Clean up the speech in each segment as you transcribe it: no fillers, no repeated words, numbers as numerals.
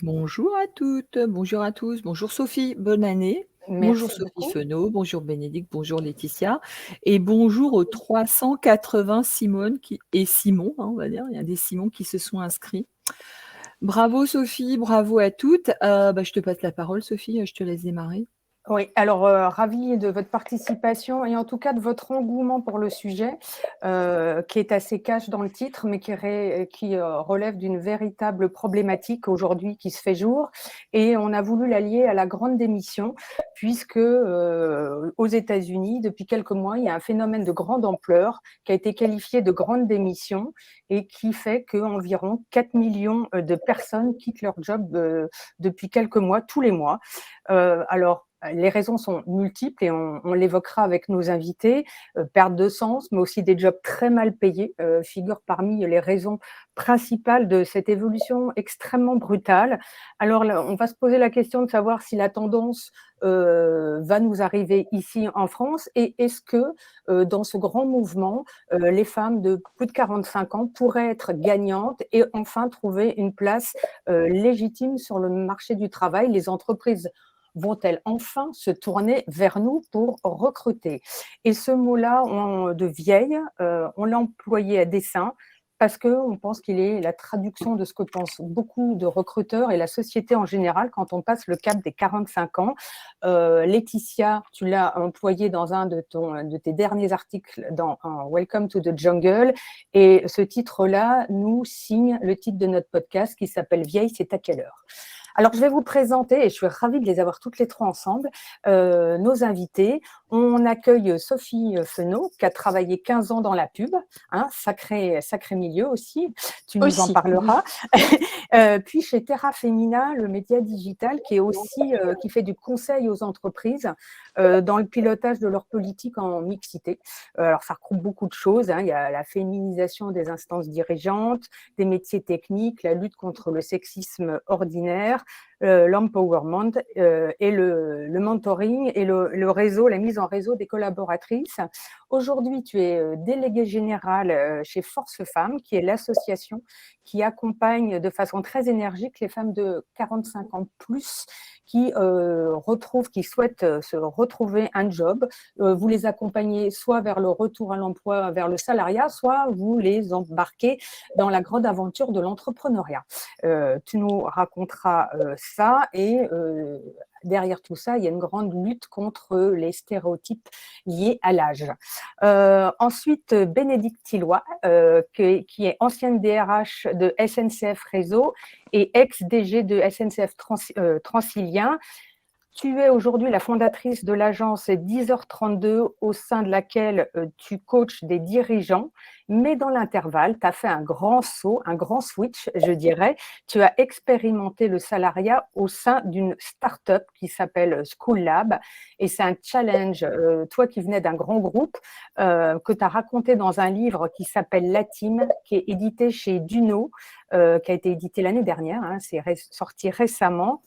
Bonjour à toutes, bonjour à tous, bonjour Sophie, bonne année. Bonjour Merci Sophie beaucoup. Fenot, bonjour Bénédicte, bonjour Laetitia et bonjour aux 380 Simone et Simon, hein, on va dire, il y a des Simons qui se sont inscrits. Bravo Sophie, bravo à toutes. Je te passe la parole Sophie, je te laisse démarrer. Oui, alors ravie de votre participation et en tout cas de votre engouement pour le sujet, qui est assez cash dans le titre, mais qui relève d'une véritable problématique aujourd'hui qui se fait jour. Et on a voulu l'allier à la grande démission, puisque aux États-Unis, depuis quelques mois, il y a un phénomène de grande ampleur qui a été qualifié de grande démission et qui fait qu'environ 4 millions de personnes quittent leur job depuis quelques mois, tous les mois. Alors, les raisons sont multiples et on l'évoquera avec nos invités. Perte de sens, mais aussi des jobs très mal payés figurent parmi les raisons principales de cette évolution extrêmement brutale. Alors là, on va se poser la question de savoir si la tendance va nous arriver ici en France et est-ce que dans ce grand mouvement, les femmes de plus de 45 ans pourraient être gagnantes et enfin trouver une place légitime sur le marché du travail. Les entreprises vont-elles enfin se tourner vers nous pour recruter? Et ce mot-là, de vieille, on l'a employé à dessein parce qu'on pense qu'il est la traduction de ce que pensent beaucoup de recruteurs et la société en général quand on passe le cap des 45 ans. Laetitia, tu l'as employé dans un de tes derniers articles dans Welcome to the Jungle et ce titre-là nous signe le titre de notre podcast qui s'appelle Vieille, c'est à quelle heure? Alors, je vais vous présenter, et je suis ravie de les avoir toutes les trois ensemble, nos invités. On accueille Sophie Fenot, qui a travaillé 15 ans dans la pub, hein, sacré milieu aussi, tu nous en Aussi. parleras. Puis chez Terra Femina, le média digital, qui est aussi qui fait du conseil aux entreprises dans le pilotage de leur politique en mixité. Alors, ça regroupe beaucoup de choses, hein. Il y a la féminisation des instances dirigeantes, des métiers techniques, la lutte contre le sexisme ordinaire, l'empowerment et le mentoring et le réseau, la mise en réseau des collaboratrices. Aujourd'hui, tu es déléguée générale chez Force Femmes, qui est l'association qui accompagne de façon très énergique les femmes de 45 ans plus qui souhaitent se retrouver un job. Vous les accompagnez soit vers le retour à l'emploi, vers le salariat, soit vous les embarquez dans la grande aventure de l'entrepreneuriat. Tu nous raconteras ça et derrière tout ça, il y a une grande lutte contre les stéréotypes liés à l'âge. Ensuite, Bénédicte Tilloy, qui est ancienne DRH de SNCF Réseau et ex-DG de SNCF Transilien. Tu es aujourd'hui la fondatrice de l'agence 10h32 au sein de laquelle tu coaches des dirigeants, mais dans l'intervalle, tu as fait un grand saut, un grand switch, je dirais. Tu as expérimenté le salariat au sein d'une start-up qui s'appelle School Lab et c'est un challenge, toi qui venais d'un grand groupe, que tu as raconté dans un livre qui s'appelle La Team, qui est édité chez Duno, qui a été édité l'année dernière, hein, c'est sorti récemment.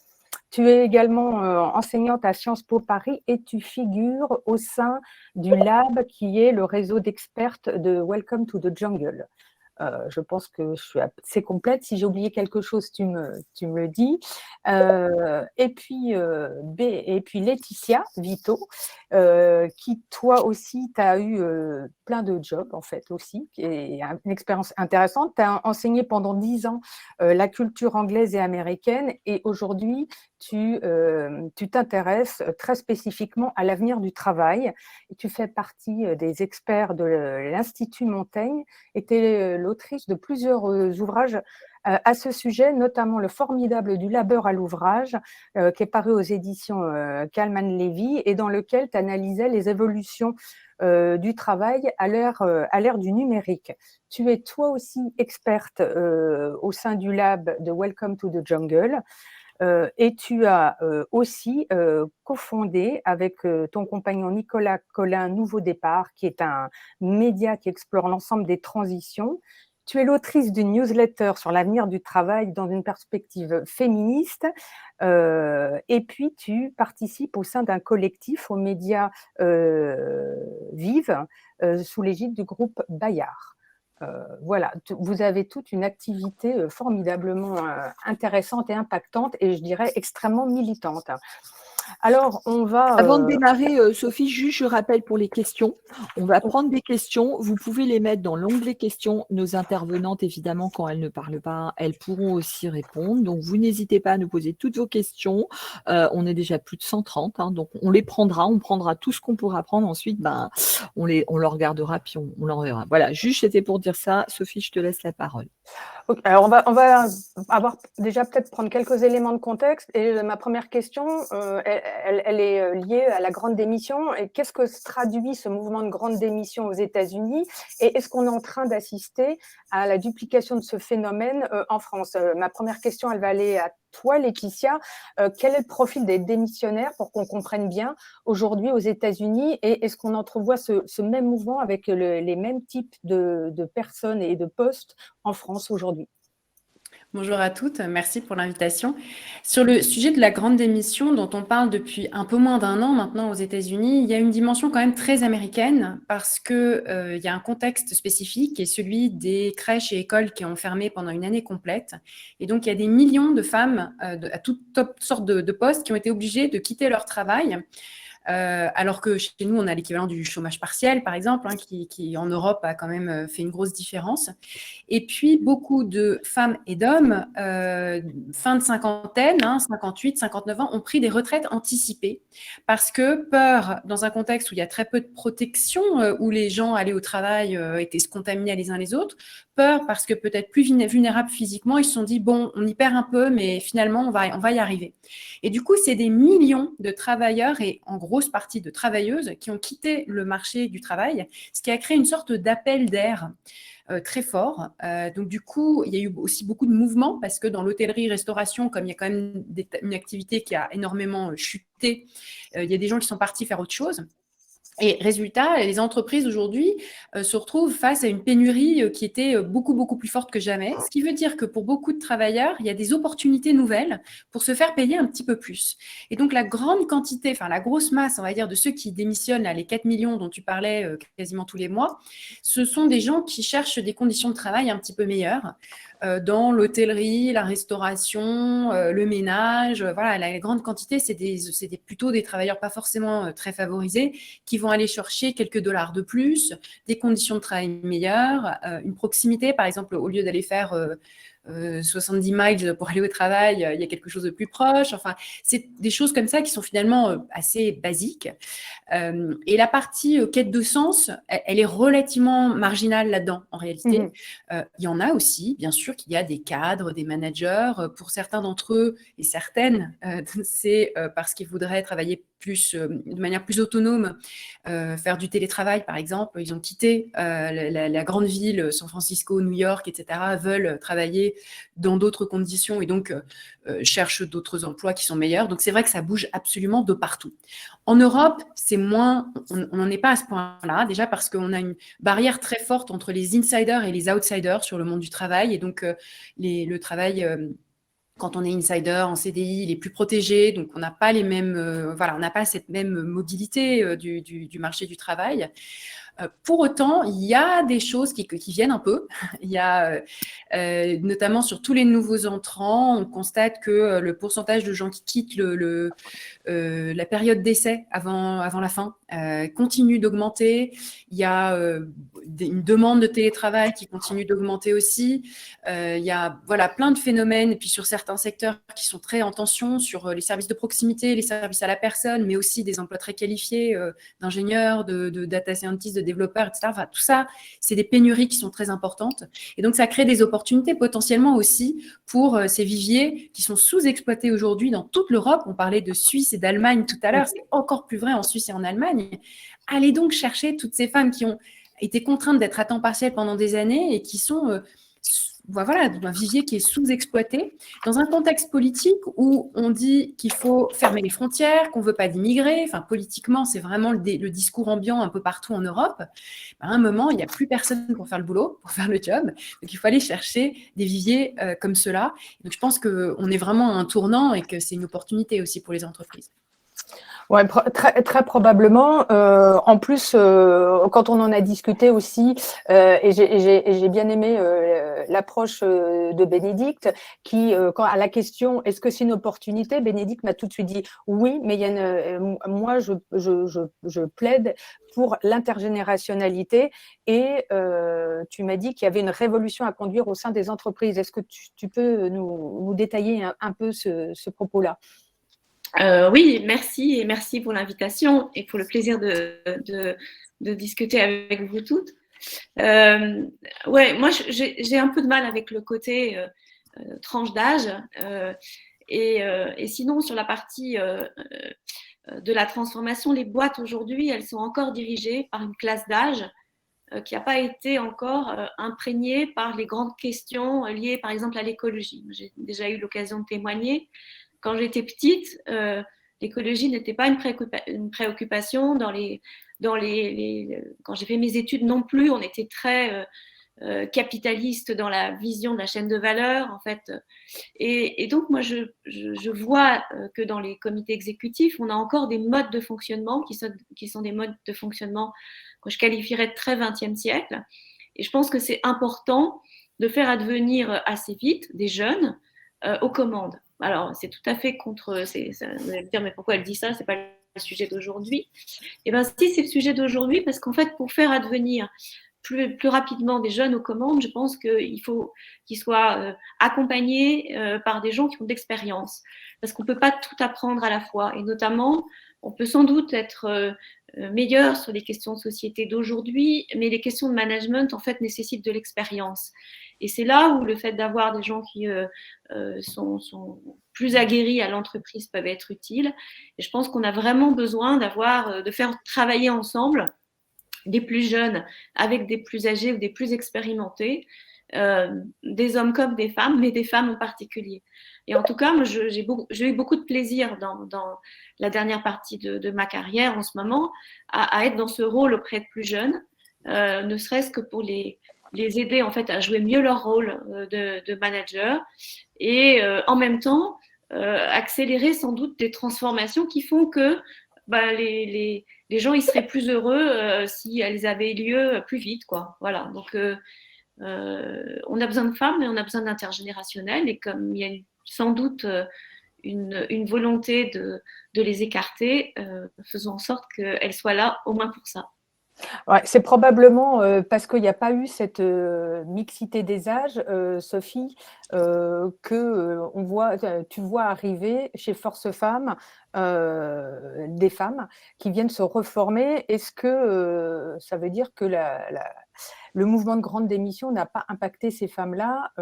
Tu es également enseignante à Sciences Po Paris et tu figures au sein du Lab qui est le réseau d'expertes de Welcome to the Jungle. Je pense que je suis assez complète. Si j'ai oublié quelque chose, tu me le dis. Et puis Laetitia Vito, qui toi aussi, tu as eu plein de jobs en fait aussi, et une expérience intéressante. Tu as enseigné pendant 10 ans la culture anglaise et américaine et aujourd'hui, tu t'intéresses très spécifiquement à l'avenir du travail et tu fais partie des experts de l'Institut Montaigne et tu es l'autrice de plusieurs ouvrages à ce sujet, notamment Le formidable du labeur à l'ouvrage, qui est paru aux éditions Kalman Levy et dans lequel tu analysais les évolutions du travail à l'ère du numérique. Tu es toi aussi experte au sein du lab de Welcome to the Jungle. Et tu as aussi cofondé avec ton compagnon Nicolas Collin Nouveau Départ, qui est un média qui explore l'ensemble des transitions. Tu es l'autrice d'une newsletter sur l'avenir du travail dans une perspective féministe. Et puis, tu participes au sein d'un collectif aux médias Vive, sous l'égide du groupe Bayard. Voilà, vous avez toute une activité formidablement intéressante et impactante et je dirais extrêmement militante. Alors, on va… Avant de démarrer, Sophie, juste je rappelle pour les questions. On va prendre des questions. Vous pouvez les mettre dans l'onglet questions. Nos intervenantes, évidemment, quand elles ne parlent pas, elles pourront aussi répondre. Donc, vous n'hésitez pas à nous poser toutes vos questions. On est déjà plus de 130, hein, donc on les prendra. On prendra tout ce qu'on pourra prendre. Ensuite, on le regardera puis on l'enverra. Voilà, juste c'était pour dire ça. Sophie, je te laisse la parole. Okay, alors on va avoir déjà peut-être prendre quelques éléments de contexte et ma première question, elle est liée à la grande démission et qu'est-ce que se traduit ce mouvement de grande démission aux États-Unis et est-ce qu'on est en train d'assister à la duplication de ce phénomène en France? Ma première question, elle va aller à toi, Laetitia. Quel est le profil des démissionnaires pour qu'on comprenne bien aujourd'hui aux États-Unis et est-ce qu'on entrevoit ce même mouvement avec les mêmes types de personnes et de postes en France aujourd'hui? Bonjour à toutes, merci pour l'invitation. Sur le sujet de la grande démission dont on parle depuis un peu moins d'1 an maintenant aux États-Unis, il y a une dimension quand même très américaine parce que il y a un contexte spécifique qui est celui des crèches et écoles qui ont fermé pendant une année complète. Et donc, il y a des millions de femmes à toutes sortes de postes qui ont été obligées de quitter leur travail. Alors que chez nous, on a l'équivalent du chômage partiel, par exemple, hein, qui en Europe a quand même fait une grosse différence. Et puis, beaucoup de femmes et d'hommes, fin de cinquantaine, 58, 59 ans, ont pris des retraites anticipées parce que peur, dans un contexte où il y a très peu de protection, où les gens allaient au travail, étaient se contaminer les uns les autres, peur parce que peut-être plus vulnérables physiquement, ils se sont dit, bon, on y perd un peu, mais finalement, on va y arriver. Et du coup, c'est des millions de travailleurs et en grosse partie de travailleuses qui ont quitté le marché du travail, ce qui a créé une sorte d'appel d'air très fort. Donc, du coup, il y a eu aussi beaucoup de mouvements parce que dans l'hôtellerie-restauration, comme il y a quand même une activité qui a énormément chuté, il y a des gens qui sont partis faire autre chose. Et résultat, les entreprises aujourd'hui se retrouvent face à une pénurie qui était beaucoup, beaucoup plus forte que jamais. Ce qui veut dire que pour beaucoup de travailleurs, il y a des opportunités nouvelles pour se faire payer un petit peu plus. Et donc, la grande quantité, enfin la grosse masse, on va dire, de ceux qui démissionnent, là, les 4 millions dont tu parlais quasiment tous les mois, ce sont des gens qui cherchent des conditions de travail un petit peu meilleures dans l'hôtellerie, la restauration, le ménage. Voilà, la grande quantité, c'est plutôt des travailleurs pas forcément très favorisés qui vont aller chercher quelques dollars de plus, des conditions de travail meilleures, une proximité, par exemple, au lieu d'aller faire 70 miles pour aller au travail, il y a quelque chose de plus proche. Enfin, c'est des choses comme ça qui sont finalement assez basiques. Et la partie quête de sens, elle est relativement marginale là-dedans, en réalité. Il y en a aussi, bien sûr, qu'il y a des cadres, des managers. Pour certains d'entre eux et certaines, c'est parce qu'ils voudraient travailler de manière plus autonome, faire du télétravail, par exemple. Ils ont quitté la grande ville, San Francisco, New York, etc., veulent travailler dans d'autres conditions et donc cherchent d'autres emplois qui sont meilleurs. Donc, c'est vrai que ça bouge absolument de partout. En Europe, c'est moins, on n'en est pas à ce point-là, déjà parce qu'on a une barrière très forte entre les insiders et les outsiders sur le monde du travail. Et donc, le travail… quand on est insider en CDI, il est plus protégé, donc on n'a pas les mêmes, on n'a pas cette même mobilité du marché du travail. Pour autant, il y a des choses qui viennent un peu. Il y a notamment sur tous les nouveaux entrants, on constate que le pourcentage de gens qui quittent la période d'essai avant la fin continue d'augmenter. Il y a une demande de télétravail qui continue d'augmenter aussi. Il y a plein de phénomènes, et puis sur certains secteurs qui sont très en tension, sur les services de proximité, les services à la personne, mais aussi des emplois très qualifiés d'ingénieurs, de data scientists, de développeurs, etc. Enfin, tout ça, c'est des pénuries qui sont très importantes. Et donc, ça crée des opportunités potentiellement aussi pour ces viviers qui sont sous-exploités aujourd'hui dans toute l'Europe. On parlait de Suisse et d'Allemagne tout à l'heure. C'est encore plus vrai en Suisse et en Allemagne. Allez donc chercher toutes ces femmes qui ont été contraintes d'être à temps partiel pendant des années et qui sont… un vivier qui est sous-exploité, dans un contexte politique où on dit qu'il faut fermer les frontières, qu'on ne veut pas d'immigrés. Enfin, politiquement, c'est vraiment le discours ambiant un peu partout en Europe. À un moment, il n'y a plus personne pour faire le boulot, pour faire le job. Donc, il faut aller chercher des viviers comme ceux-là. Donc, je pense qu'on est vraiment à un tournant et que c'est une opportunité aussi pour les entreprises. Ouais, très, très probablement. En plus, quand on en a discuté aussi, et j'ai bien aimé l'approche de Bénédicte, qui, quand à la question est-ce que c'est une opportunité, Bénédicte m'a tout de suite dit oui, mais il y a moi je plaide pour l'intergénérationnalité et tu m'as dit qu'il y avait une révolution à conduire au sein des entreprises. Est-ce que tu peux nous détailler un peu ce propos-là? Oui, merci et merci pour l'invitation et pour le plaisir de discuter avec vous toutes. Ouais, moi j'ai un peu de mal avec le côté tranche d'âge et sinon sur la partie de la transformation, les boîtes aujourd'hui, elles sont encore dirigées par une classe d'âge qui n'a pas été encore imprégnée par les grandes questions liées par exemple à l'écologie. J'ai déjà eu l'occasion de témoigner. Quand j'étais petite, l'écologie n'était pas une préoccupation quand j'ai fait mes études non plus. On était très capitaliste dans la vision de la chaîne de valeur, en fait. Et donc, moi, je vois que dans les comités exécutifs, on a encore des modes de fonctionnement qui sont des modes de fonctionnement que je qualifierais de très 20e siècle. Et je pense que c'est important de faire advenir assez vite des jeunes aux commandes. Alors, c'est tout à fait contre. Vous allez me dire, mais pourquoi elle dit ça? C'est pas le sujet d'aujourd'hui. Eh bien, si, c'est le sujet d'aujourd'hui, parce qu'en fait, pour faire advenir plus rapidement des jeunes aux commandes, je pense qu'il faut qu'ils soient accompagnés par des gens qui ont de l'expérience. Parce qu'on ne peut pas tout apprendre à la fois. Et notamment, on peut sans doute être meilleur sur les questions de société d'aujourd'hui, mais les questions de management, en fait, nécessitent de l'expérience. Et c'est là où le fait d'avoir des gens qui sont plus aguerris à l'entreprise peuvent être utiles. Et je pense qu'on a vraiment besoin de faire travailler ensemble des plus jeunes avec des plus âgés ou des plus expérimentés, des hommes comme des femmes, mais des femmes en particulier. Et en tout cas, moi, j'ai eu beaucoup de plaisir dans la dernière partie de ma carrière en ce moment à être dans ce rôle auprès de plus jeunes, ne serait-ce que pour les aider en fait à jouer mieux leur rôle de manager et en même temps accélérer sans doute des transformations qui font que les gens ils seraient plus heureux si elles avaient lieu plus vite, quoi. Voilà. Donc on a besoin de femmes, mais on a besoin d'intergénérationnel. Et comme il y a sans doute une volonté de les écarter, faisons en sorte qu'elles soient là au moins pour ça. Ouais, c'est probablement parce qu'il n'y a pas eu cette mixité des âges, Sophie, que tu vois arriver chez Force Femmes des femmes qui viennent se reformer. Est-ce que ça veut dire que le mouvement de grande démission n'a pas impacté ces femmes-là?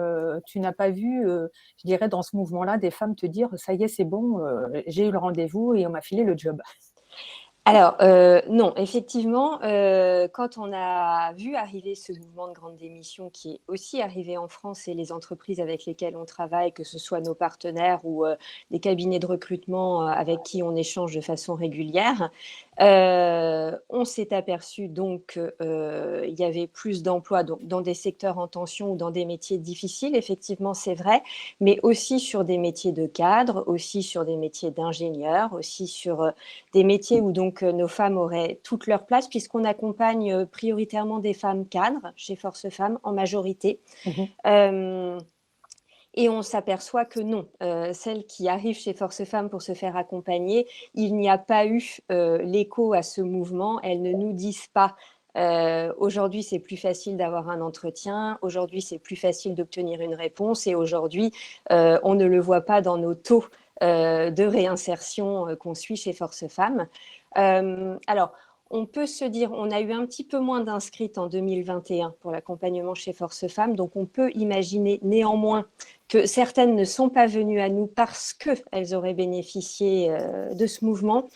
Tu n'as pas vu, je dirais, dans ce mouvement-là, des femmes te dire « ça y est, c'est bon, j'ai eu le rendez-vous et on m'a filé le job ». Alors, non, effectivement, quand on a vu arriver ce mouvement de grande démission qui est aussi arrivé en France et les entreprises avec lesquelles on travaille, que ce soit nos partenaires ou les cabinets de recrutement avec qui on échange de façon régulière, on s'est aperçu donc qu'il y avait plus d'emplois dans des secteurs en tension ou dans des métiers difficiles, effectivement, c'est vrai, mais aussi sur des métiers de cadre, aussi sur des métiers d'ingénieur, aussi sur des métiers où donc nos femmes auraient toute leur place, puisqu'on accompagne prioritairement des femmes cadres chez Force Femmes en majorité. Et on s'aperçoit que non, celles qui arrivent chez Force Femmes pour se faire accompagner, il n'y a pas eu l'écho à ce mouvement. Elles ne nous disent pas aujourd'hui c'est plus facile d'avoir un entretien, aujourd'hui c'est plus facile d'obtenir une réponse et aujourd'hui on ne le voit pas dans nos taux de réinsertion qu'on suit chez Force Femmes. Alors, on peut se dire, on a eu un petit peu moins d'inscrites en 2021 pour l'accompagnement chez Force Femmes, donc on peut imaginer néanmoins que certaines ne sont pas venues à nous parce qu'elles auraient bénéficié de ce mouvement.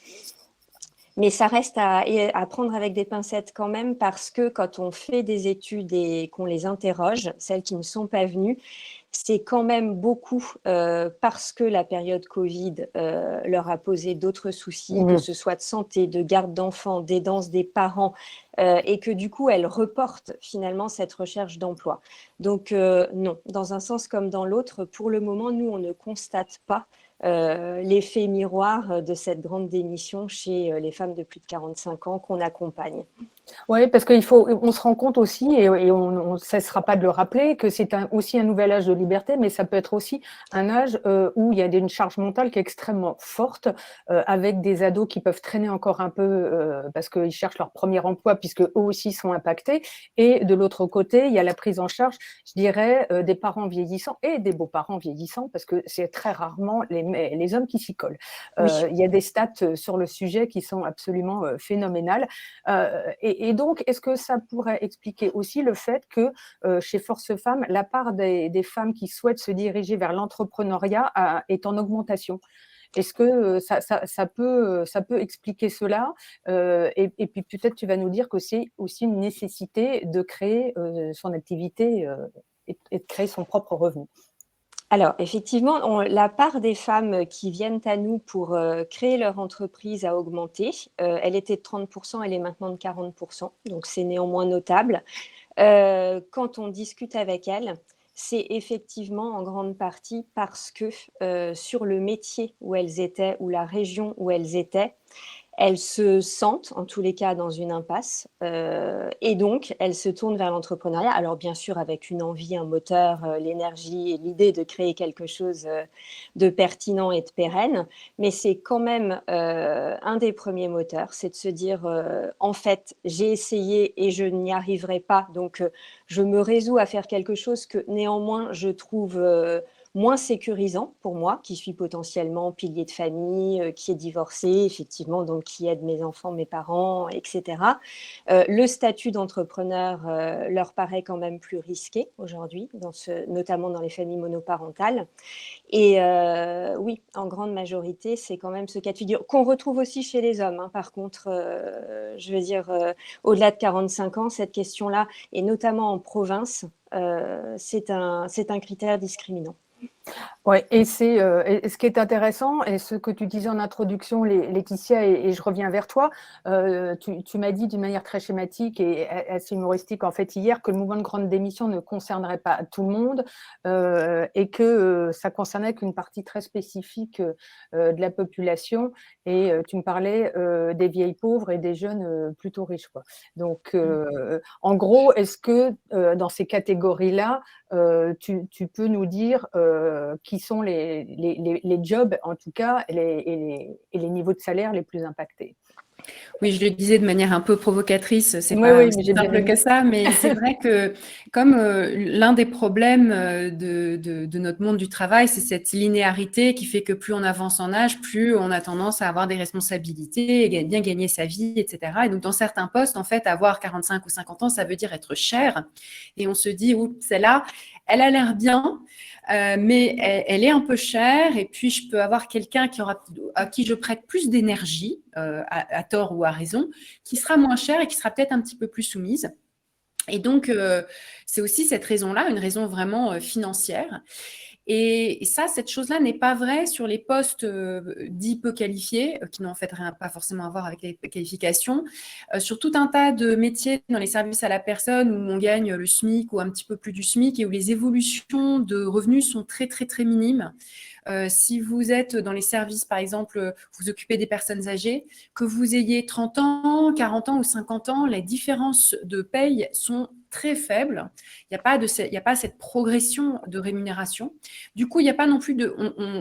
Mais ça reste à prendre avec des pincettes quand même, parce que quand on fait des études et qu'on les interroge, celles qui ne sont pas venues, c'est quand même beaucoup parce que la période Covid leur a posé d'autres soucis, que ce soit de santé, de garde d'enfants, d'aidance des parents, et que du coup, elles reportent finalement cette recherche d'emploi. Donc non, dans un sens comme dans l'autre, pour le moment, nous, on ne constate pas l'effet miroir de cette grande démission chez les femmes de plus de 45 ans qu'on accompagne. Oui, parce on se rend compte aussi, et on ne cessera pas de le rappeler, que c'est aussi un nouvel âge de liberté, mais ça peut être aussi un âge où il y a une charge mentale qui est extrêmement forte, avec des ados qui peuvent traîner encore un peu parce qu'ils cherchent leur premier emploi, puisque eux aussi sont impactés. Et de l'autre côté, il y a la prise en charge, je dirais, des parents vieillissants et des beaux-parents vieillissants, parce que c'est très rarement les hommes qui s'y collent. Oui. Il y a des stats sur le sujet qui sont absolument phénoménales. Et donc, est-ce que ça pourrait expliquer aussi le fait que chez Force Femmes, la part des femmes qui souhaitent se diriger vers l'entrepreneuriat est en augmentation? Est-ce que ça peut expliquer cela? Et puis peut-être tu vas nous dire que c'est aussi une nécessité de créer son activité et de créer son propre revenu. Alors, effectivement, la part des femmes qui viennent à nous pour créer leur entreprise a augmenté. Elle était de 30%, elle est maintenant de 40%, donc c'est néanmoins notable. Quand on discute avec elles, c'est effectivement en grande partie parce que sur le métier où elles étaient, ou la région où elles étaient, elles se sentent, en tous les cas, dans une impasse et donc elles se tournent vers l'entrepreneuriat. Alors bien sûr avec une envie, un moteur, l'énergie et l'idée de créer quelque chose de pertinent et de pérenne, mais c'est quand même un des premiers moteurs, c'est de se dire en fait j'ai essayé et je n'y arriverai pas, donc je me résous à faire quelque chose que néanmoins je trouve moins sécurisant pour moi, qui suis potentiellement pilier de famille, qui est divorcée, effectivement, donc qui aide mes enfants, mes parents, etc. Le statut d'entrepreneur leur paraît quand même plus risqué aujourd'hui, notamment dans les familles monoparentales. Et oui, en grande majorité, c'est quand même ce cas de figure qu'on retrouve aussi chez les hommes. Hein. Par contre, je veux dire, au-delà de 45 ans, cette question-là, et notamment en province, c'est un critère discriminant. Ouais, et ce qui est intéressant, et ce que tu disais en introduction, Laetitia, et je reviens vers toi, tu m'as dit d'une manière très schématique et assez humoristique en fait hier que le mouvement de grande démission ne concernerait pas tout le monde et que ça concernait qu'une partie très spécifique de la population, et tu me parlais des vieilles pauvres et des jeunes plutôt riches, quoi. Donc, en gros, est-ce que dans ces catégories-là, tu peux nous dire qui sont les jobs, en tout cas, et les niveaux de salaire les plus impactés? Oui, je le disais de manière un peu provocatrice, c'est Oui, pas oui, aussi mais j'ai bien simple aimé. que ça, mais c'est vrai que comme l'un des problèmes de notre monde du travail, c'est cette linéarité qui fait que plus on avance en âge, plus on a tendance à avoir des responsabilités, et bien gagner sa vie, etc. Et donc, dans certains postes, en fait, avoir 45 ou 50 ans, ça veut dire être cher. Et on se dit, oups, celle-là, elle a l'air bien, mais elle est un peu chère, et puis je peux avoir quelqu'un à qui je prête plus d'énergie, à tort ou à raison, qui sera moins chère et qui sera peut-être un petit peu plus soumise. Et donc, c'est aussi cette raison-là, une raison vraiment financière. Et ça, cette chose-là n'est pas vraie sur les postes dits peu qualifiés, qui n'ont en fait pas forcément à voir avec les qualifications, sur tout un tas de métiers dans les services à la personne où on gagne le SMIC ou un petit peu plus du SMIC et où les évolutions de revenus sont très, très, très minimes. Si vous êtes dans les services, par exemple, vous occupez des personnes âgées, que vous ayez 30 ans, 40 ans ou 50 ans, les différences de paye sont très faibles. Il n'y a pas cette progression de rémunération. Du coup, il n'y a pas non plus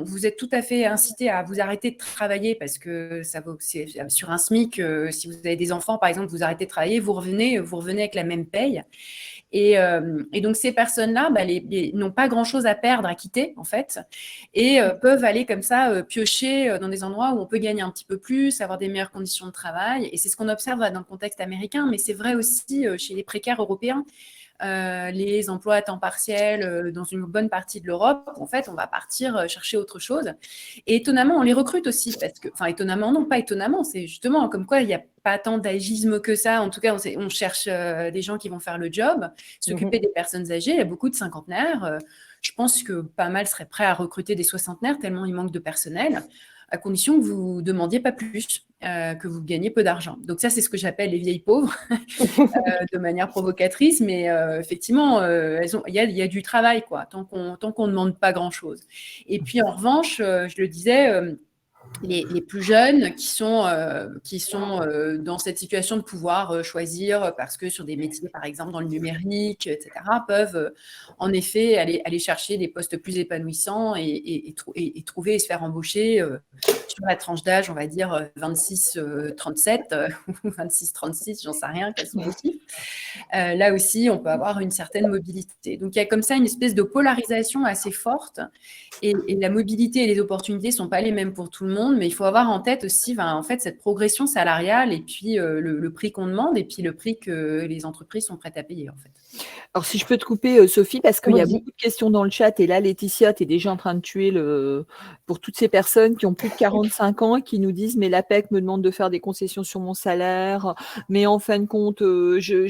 vous êtes tout à fait incité à vous arrêter de travailler parce que c'est sur un SMIC. Si vous avez des enfants, par exemple, vous arrêtez de travailler, vous revenez avec la même paye. Et donc, ces personnes-là, n'ont pas grand-chose à perdre, à quitter, en fait, et peuvent aller comme ça piocher dans des endroits où on peut gagner un petit peu plus, avoir des meilleures conditions de travail. Et c'est ce qu'on observe dans le contexte américain, mais c'est vrai aussi chez les précaires européens. Les emplois à temps partiel dans une bonne partie de l'Europe, en fait, on va partir chercher autre chose. Et étonnamment, on les recrute aussi, étonnamment, non, pas étonnamment, c'est justement comme quoi il n'y a pas tant d'agisme que ça. En tout cas, on cherche des gens qui vont faire le job, s'occuper des personnes âgées. Il y a beaucoup de cinquantenaires. Je pense que pas mal seraient prêts à recruter des soixantenaires tellement il manque de personnel, à condition que vous ne demandiez pas plus. que vous gagnez peu d'argent. Donc ça, c'est ce que j'appelle les vieilles pauvres, de manière provocatrice, mais effectivement, il y a du travail, quoi, tant qu'on ne demande pas grand-chose. Et puis en revanche, je le disais, les plus jeunes qui sont dans cette situation de pouvoir choisir, parce que sur des métiers, par exemple, dans le numérique, etc., peuvent en effet aller chercher des postes plus épanouissants et trouver et se faire embaucher sur la tranche d'âge, on va dire 26-37 ou 26-36, j'en sais rien, quels sont les chiffres. Là aussi, on peut avoir une certaine mobilité. Donc, il y a comme ça une espèce de polarisation assez forte et la mobilité et les opportunités ne sont pas les mêmes pour tout le monde, mais il faut avoir en tête aussi en fait, cette progression salariale et puis le prix qu'on demande et puis le prix que les entreprises sont prêtes à payer, en fait. Alors, si je peux te couper, Sophie, parce qu'il y a beaucoup de questions dans le chat, et là, Laetitia, tu es déjà en train de tuer pour toutes ces personnes qui ont plus de 45 ans et qui nous disent « mais l'APEC me demande de faire des concessions sur mon salaire, mais en fin de compte, je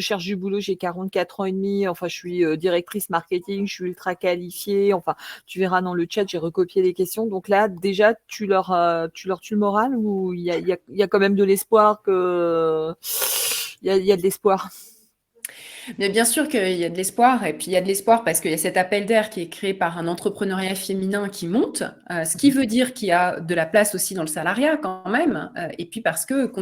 cherche du boulot, j'ai 44 ans et demi, enfin, je suis directrice marketing, je suis ultra qualifiée, enfin, tu verras dans le chat, j'ai recopié les questions. Donc là, déjà, tu leur tues le moral ou il y a quand même de l'espoir il y a de l'espoir? Mais bien sûr qu'il y a de l'espoir, et puis il y a de l'espoir parce qu'il y a cet appel d'air qui est créé par un entrepreneuriat féminin qui monte, ce qui veut dire qu'il y a de la place aussi dans le salariat quand même, et puis parce que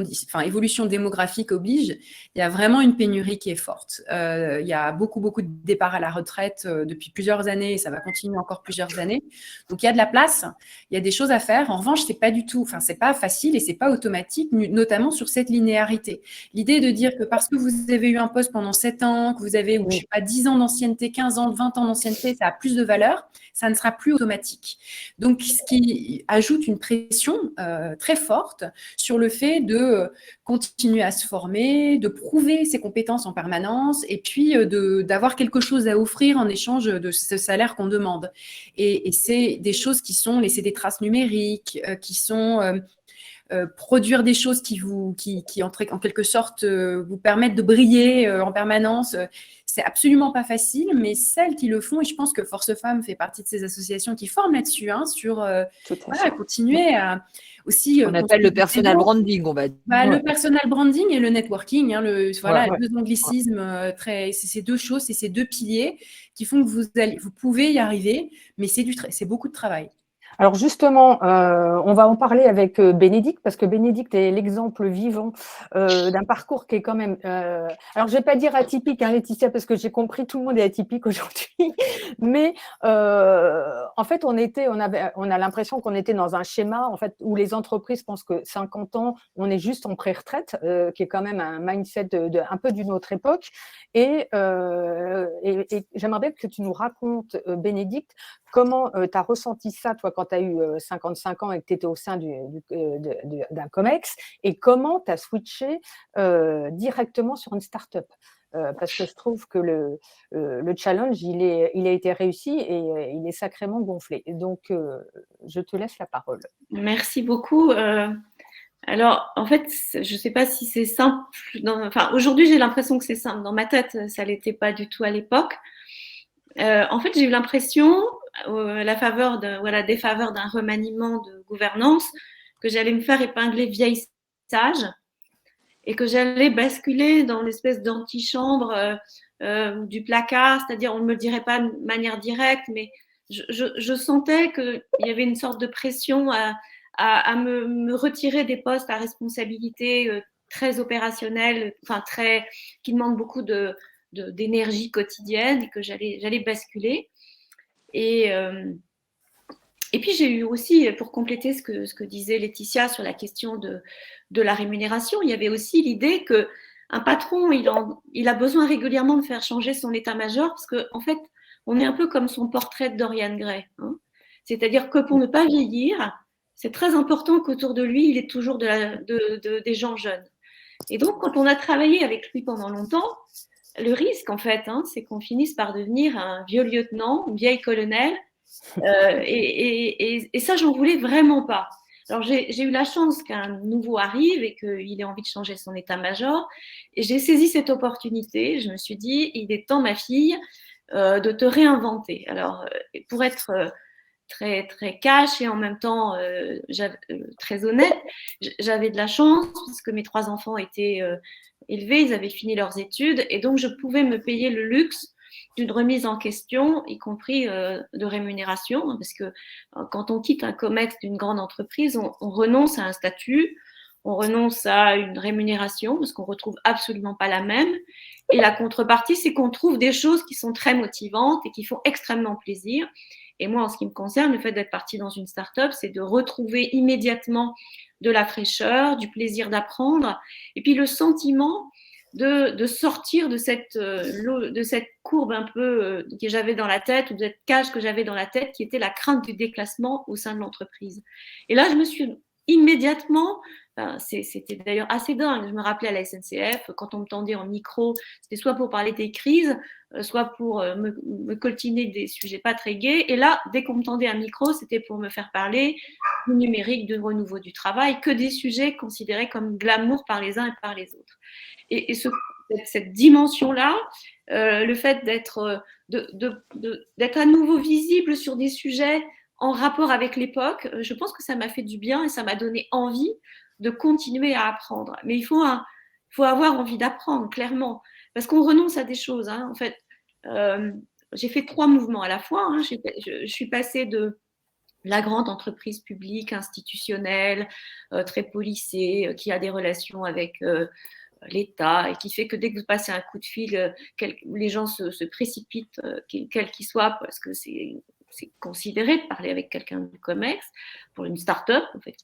évolution démographique oblige, il y a vraiment une pénurie qui est forte. Il y a beaucoup de départs à la retraite depuis plusieurs années, et ça va continuer encore plusieurs années. Donc il y a de la place, il y a des choses à faire. En revanche, c'est pas facile et c'est pas automatique, notamment sur cette linéarité. L'idée de dire que parce que vous avez eu un poste pendant 7 ans, que vous avez, je sais pas, 10 ans d'ancienneté, 15 ans, 20 ans d'ancienneté, ça a plus de valeur, ça ne sera plus automatique. Donc, ce qui ajoute une pression très forte sur le fait de continuer à se former, de prouver ses compétences en permanence et puis d'avoir quelque chose à offrir en échange de ce salaire qu'on demande. Et c'est des choses qui sont laisser des traces numériques, qui sont... produire des choses qui en quelque sorte vous permettent de briller en permanence, c'est absolument pas facile, mais celles qui le font, et je pense que Force Femmes fait partie de ces associations qui forment là-dessus, sur continuer à aussi... On appelle le personal branding, on va dire. Le personal branding et le networking, deux anglicismes, c'est ces deux choses, c'est ces deux piliers qui font que vous pouvez y arriver, mais c'est beaucoup de travail. Alors justement, on va en parler avec Bénédicte, parce que Bénédicte est l'exemple vivant d'un parcours qui est quand même… alors, je ne vais pas dire atypique, hein, Laetitia, parce que j'ai compris, tout le monde est atypique aujourd'hui. Mais en fait, on a l'impression qu'on était dans un schéma en fait, où les entreprises pensent que 50 ans, on est juste en pré-retraite, qui est quand même un mindset un peu d'une autre époque. Et j'aimerais bien que tu nous racontes, Bénédicte, comment tu as ressenti ça, toi, quand tu as eu 55 ans et que tu étais au sein d'un COMEX, et comment tu as switché directement sur une start-up, parce que je trouve que le challenge, il a été réussi et il est sacrément gonflé. Donc, je te laisse la parole. Merci beaucoup. Alors, en fait, je ne sais pas si c'est simple. Aujourd'hui, j'ai l'impression que c'est simple. Dans ma tête, ça ne l'était pas du tout à l'époque. En fait, j'ai eu l'impression, à la faveur des faveurs d'un remaniement de gouvernance, que j'allais me faire épingler vieille sage et que j'allais basculer dans l'espèce d'antichambre du placard, c'est-à-dire on ne me le dirait pas de manière directe, mais je sentais qu'il y avait une sorte de pression à me retirer des postes à responsabilité très opérationnelle, qui demandent beaucoup d'énergie quotidienne, et que j'allais basculer. Et puis j'ai eu aussi, pour compléter ce que disait Laetitia sur la question de la rémunération, il y avait aussi l'idée qu'un patron, il a besoin régulièrement de faire changer son état-major, parce qu'en fait, on est un peu comme son portrait de Dorian Gray, hein. C'est-à-dire que pour ne pas vieillir, c'est très important qu'autour de lui, il ait toujours des gens jeunes. Et donc, quand on a travaillé avec lui pendant longtemps, le risque, en fait, c'est qu'on finisse par devenir un vieux lieutenant, une vieille colonel. Et ça, j'en voulais vraiment pas. Alors, j'ai eu la chance qu'un nouveau arrive et qu'il ait envie de changer son état-major. Et j'ai saisi cette opportunité. Je me suis dit, il est temps, ma fille, de te réinventer. Alors, pour être très, très cash et en même temps très honnête. J'avais de la chance parce que mes 3 enfants étaient élevés, ils avaient fini leurs études et donc je pouvais me payer le luxe d'une remise en question, y compris de rémunération, parce que quand on quitte un COMEX d'une grande entreprise, on renonce à un statut, on renonce à une rémunération parce qu'on retrouve absolument pas la même. Et la contrepartie, c'est qu'on trouve des choses qui sont très motivantes et qui font extrêmement plaisir. Et moi, en ce qui me concerne, le fait d'être partie dans une start-up, c'est de retrouver immédiatement de la fraîcheur, du plaisir d'apprendre, et puis le sentiment de sortir de cette courbe un peu que j'avais dans la tête, ou de cette cage que j'avais dans la tête, qui était la crainte du déclassement au sein de l'entreprise. Et là, je me suis immédiatement, c'était d'ailleurs assez dingue, je me rappelais à la SNCF, quand on me tendait en micro, c'était soit pour parler des crises, soit pour me coltiner des sujets pas très gais, et là, dès qu'on me tendait un micro, c'était pour me faire parler du numérique, du renouveau du travail, que des sujets considérés comme glamour par les uns et par les autres. Et cette dimension-là, le fait d'être à nouveau visible sur des sujets en rapport avec l'époque, je pense que ça m'a fait du bien et ça m'a donné envie de continuer à apprendre. Mais il faut avoir envie d'apprendre, clairement, parce qu'on renonce à des choses. Hein. En fait, j'ai fait 3 mouvements à la fois. Hein. Je suis passée de la grande entreprise publique, institutionnelle, très policée, qui a des relations avec l'État et qui fait que dès que vous passez un coup de fil, les gens se précipitent, quel qu'il soit, parce que c'est considéré de parler avec quelqu'un du COMEX pour une start-up, en fait.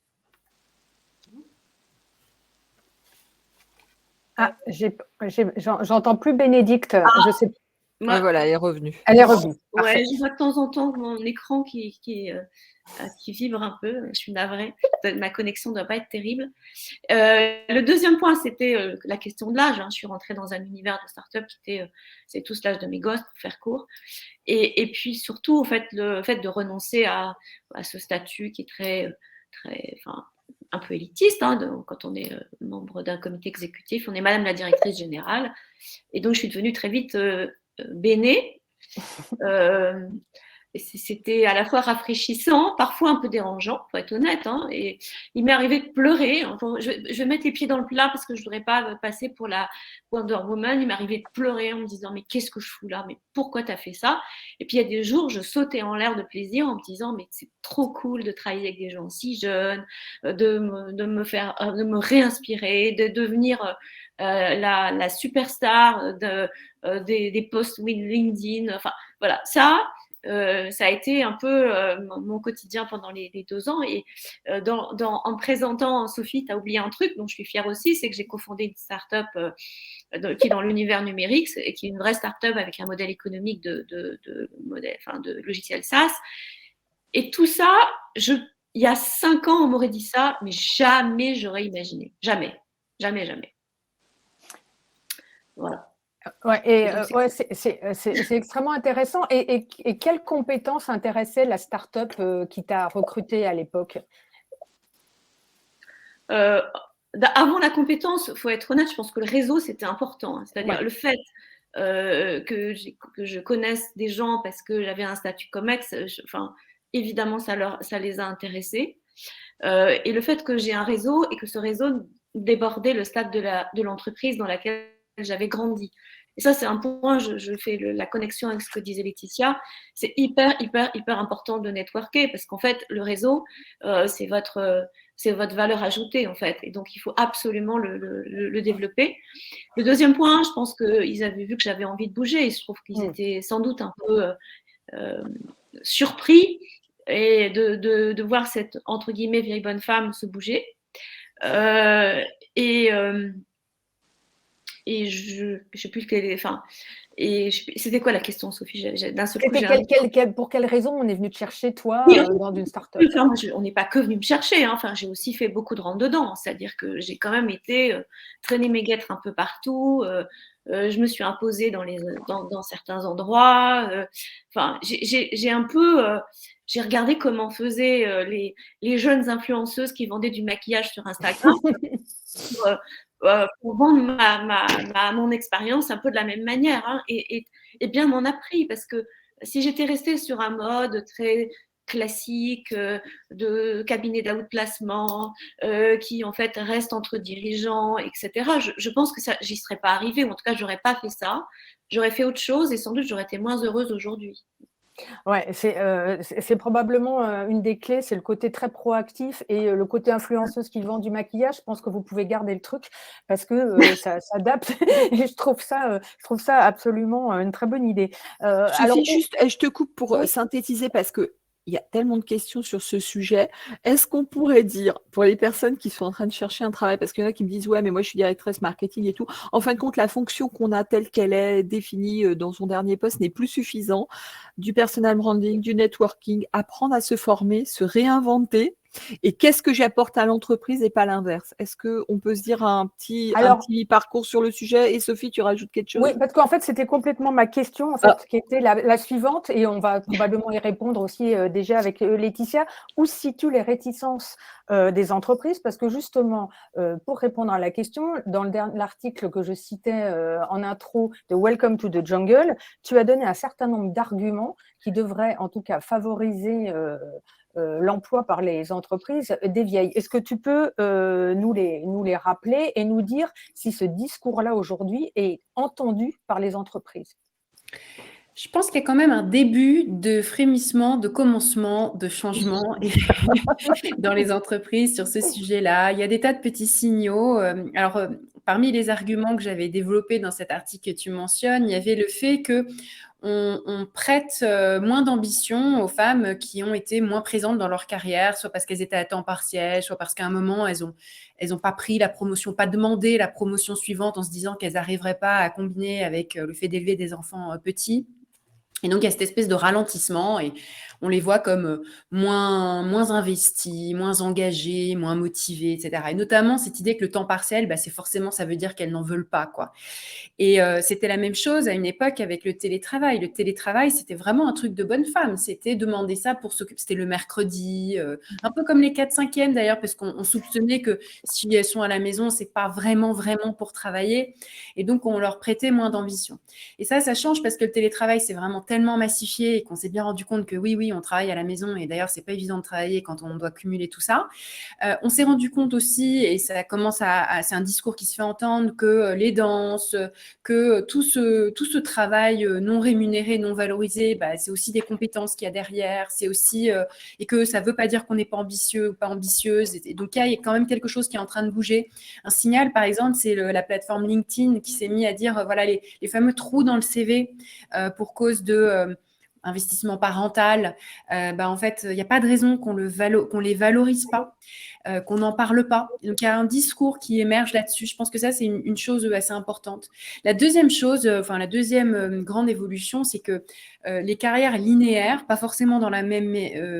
Ah, j'entends plus Bénédicte. Je sais. Ouais, voilà, elle est revenue. Elle est revenue. Ouais, je vois de temps en temps mon écran qui vibre un peu. Je suis navrée. Ma connexion ne doit pas être terrible. Le deuxième point, c'était la question de l'âge. Hein. Je suis rentrée dans un univers de start-up qui était, c'est tous l'âge de mes gosses, pour faire court. Et puis surtout, en fait, le fait de renoncer à ce statut qui est très, un peu élitiste. Hein, quand on est membre d'un comité exécutif, on est Madame la directrice générale. Et donc, je suis devenue très vite béné. C'était à la fois rafraîchissant, parfois un peu dérangeant, pour être honnête. Hein, et il m'est arrivé de pleurer. Je vais mettre les pieds dans le plat parce que je ne voudrais pas passer pour la Wonder Woman. Il m'est arrivé de pleurer en me disant « Mais qu'est-ce que je fous là? Mais pourquoi tu as fait ça ?» Et puis il y a des jours, je sautais en l'air de plaisir en me disant « Mais c'est trop cool de travailler avec des gens si jeunes, de me réinspirer, de devenir… la superstar des posts LinkedIn. » Enfin, voilà, ça a été un peu mon quotidien pendant les 2 ans. Et en me présentant, Sophie, tu as oublié un truc dont je suis fière aussi, c'est que j'ai cofondé une start-up qui est dans l'univers numérique et qui est une vraie start-up avec un modèle économique de logiciel SaaS. Et tout ça, il y a 5 ans, on m'aurait dit ça, mais jamais j'aurais imaginé. Jamais. Jamais, jamais. Voilà. Ouais, c'est extrêmement intéressant. Et quelles compétences intéressaient la start-up qui t'a recruté à l'époque? Avant la compétence, il faut être honnête, je pense que le réseau, c'était important. Hein. C'est-à-dire le fait que je connaisse des gens parce que j'avais un statut COMEX, évidemment, ça les a intéressés. Et le fait que j'ai un réseau et que ce réseau débordait le stade de l'entreprise dans laquelle j'avais grandi. Et ça, c'est un point, je fais la connexion avec ce que disait Laetitia, c'est hyper, hyper, hyper important de networker parce qu'en fait, le réseau, c'est votre valeur ajoutée en fait. Et donc, il faut absolument le développer. Le deuxième point, je pense qu'ils avaient vu que j'avais envie de bouger. Je trouve qu'ils étaient sans doute un peu surpris et de voir cette, entre guillemets, vieille bonne femme se bouger. Et je sais plus c'était quoi la question, Sophie? D'un seul coup, pour quelle raison on est venu te chercher, toi, dans une start-up? On n'est pas que venu me chercher. Hein. J'ai aussi fait beaucoup de rentre-dedans. C'est-à-dire que j'ai quand même été traîner mes guêtres un peu partout. Je me suis imposée dans certains endroits. J'ai un peu… j'ai regardé comment faisaient les jeunes influenceuses qui vendaient du maquillage sur Instagram. Pour vendre mon expérience un peu de la même manière. Hein, et bien m'en a pris parce que si j'étais restée sur un mode très classiques de cabinets d'outplacement qui en fait restent entre dirigeants, etc. Je pense que ça, j'y serais pas arrivée, ou en tout cas, j'aurais pas fait ça. J'aurais fait autre chose et sans doute j'aurais été moins heureuse aujourd'hui. Ouais, c'est probablement une des clés, c'est le côté très proactif et le côté influenceuse qui vend du maquillage. Je pense que vous pouvez garder le truc parce que ça s'adapte et je trouve ça absolument une très bonne idée. Alors, Sophie, juste, je te coupe pour oui. synthétiser parce que il y a tellement de questions sur ce sujet. Est-ce qu'on pourrait dire, pour les personnes qui sont en train de chercher un travail, parce qu'il y en a qui me disent, ouais, mais moi je suis directrice marketing et tout, en fin de compte, la fonction qu'on a telle qu'elle est définie dans son dernier poste n'est plus suffisant. Du personal branding, du networking, apprendre à se former, se réinventer. Et qu'est-ce que j'apporte à l'entreprise et pas l'inverse? Est-ce qu'on peut se dire un petit parcours sur le sujet? Et Sophie, tu rajoutes quelque chose? Oui, parce qu'en fait, c'était complètement ma question, en fait, qui était la suivante, et on va probablement y répondre aussi déjà avec Laetitia. Où se situent les réticences des entreprises? Parce que justement, pour répondre à la question, dans l'article que je citais en intro de Welcome to the Jungle, tu as donné un certain nombre d'arguments qui devraient en tout cas favoriser l'emploi par les entreprises des vieilles. Est-ce que tu peux nous les rappeler et nous dire si ce discours-là aujourd'hui est entendu par les entreprises? Je pense qu'il y a quand même un début de frémissement, de commencement, de changement dans les entreprises sur ce sujet-là. Il y a des tas de petits signaux. Alors, parmi les arguments que j'avais développés dans cet article que tu mentionnes, il y avait le fait que on prête moins d'ambition aux femmes qui ont été moins présentes dans leur carrière, soit parce qu'elles étaient à temps partiel, soit parce qu'à un moment, elles ont pas pris la promotion, pas demandé la promotion suivante en se disant qu'elles n'arriveraient pas à combiner avec le fait d'élever des enfants petits. Et donc, il y a cette espèce de ralentissement et on les voit comme moins investis, moins engagés, moins motivés, etc. Et notamment, cette idée que le temps partiel, c'est forcément, ça veut dire qu'elles n'en veulent pas, quoi. Et c'était la même chose à une époque avec le télétravail. Le télétravail, c'était vraiment un truc de bonne femme. C'était demander ça pour s'occuper. C'était le mercredi, un peu comme les 4/5e d'ailleurs, parce qu'on soupçonnait que si elles sont à la maison, c'est pas vraiment pour travailler. Et donc, on leur prêtait moins d'ambition. Et ça change parce que le télétravail, c'est vraiment tellement massifié et qu'on s'est bien rendu compte que oui, on travaille à la maison et d'ailleurs, c'est pas évident de travailler quand on doit cumuler tout ça. On s'est rendu compte aussi, et ça commence c'est un discours qui se fait entendre, que les danses, que tout ce travail non rémunéré, non valorisé, c'est aussi des compétences qu'il y a derrière, c'est aussi, et que ça ne veut pas dire qu'on n'est pas ambitieux ou pas ambitieuse. Et donc, il y a quand même quelque chose qui est en train de bouger. Un signal, par exemple, c'est la plateforme LinkedIn qui s'est mis à dire, voilà, les fameux trous dans le CV pour cause de investissement parental, en fait, il n'y a pas de raison qu'on les valorise pas, qu'on n'en parle pas. Donc, il y a un discours qui émerge là-dessus. Je pense que ça, c'est une chose assez importante. La deuxième chose, la deuxième grande évolution, c'est que les carrières linéaires, pas forcément dans la même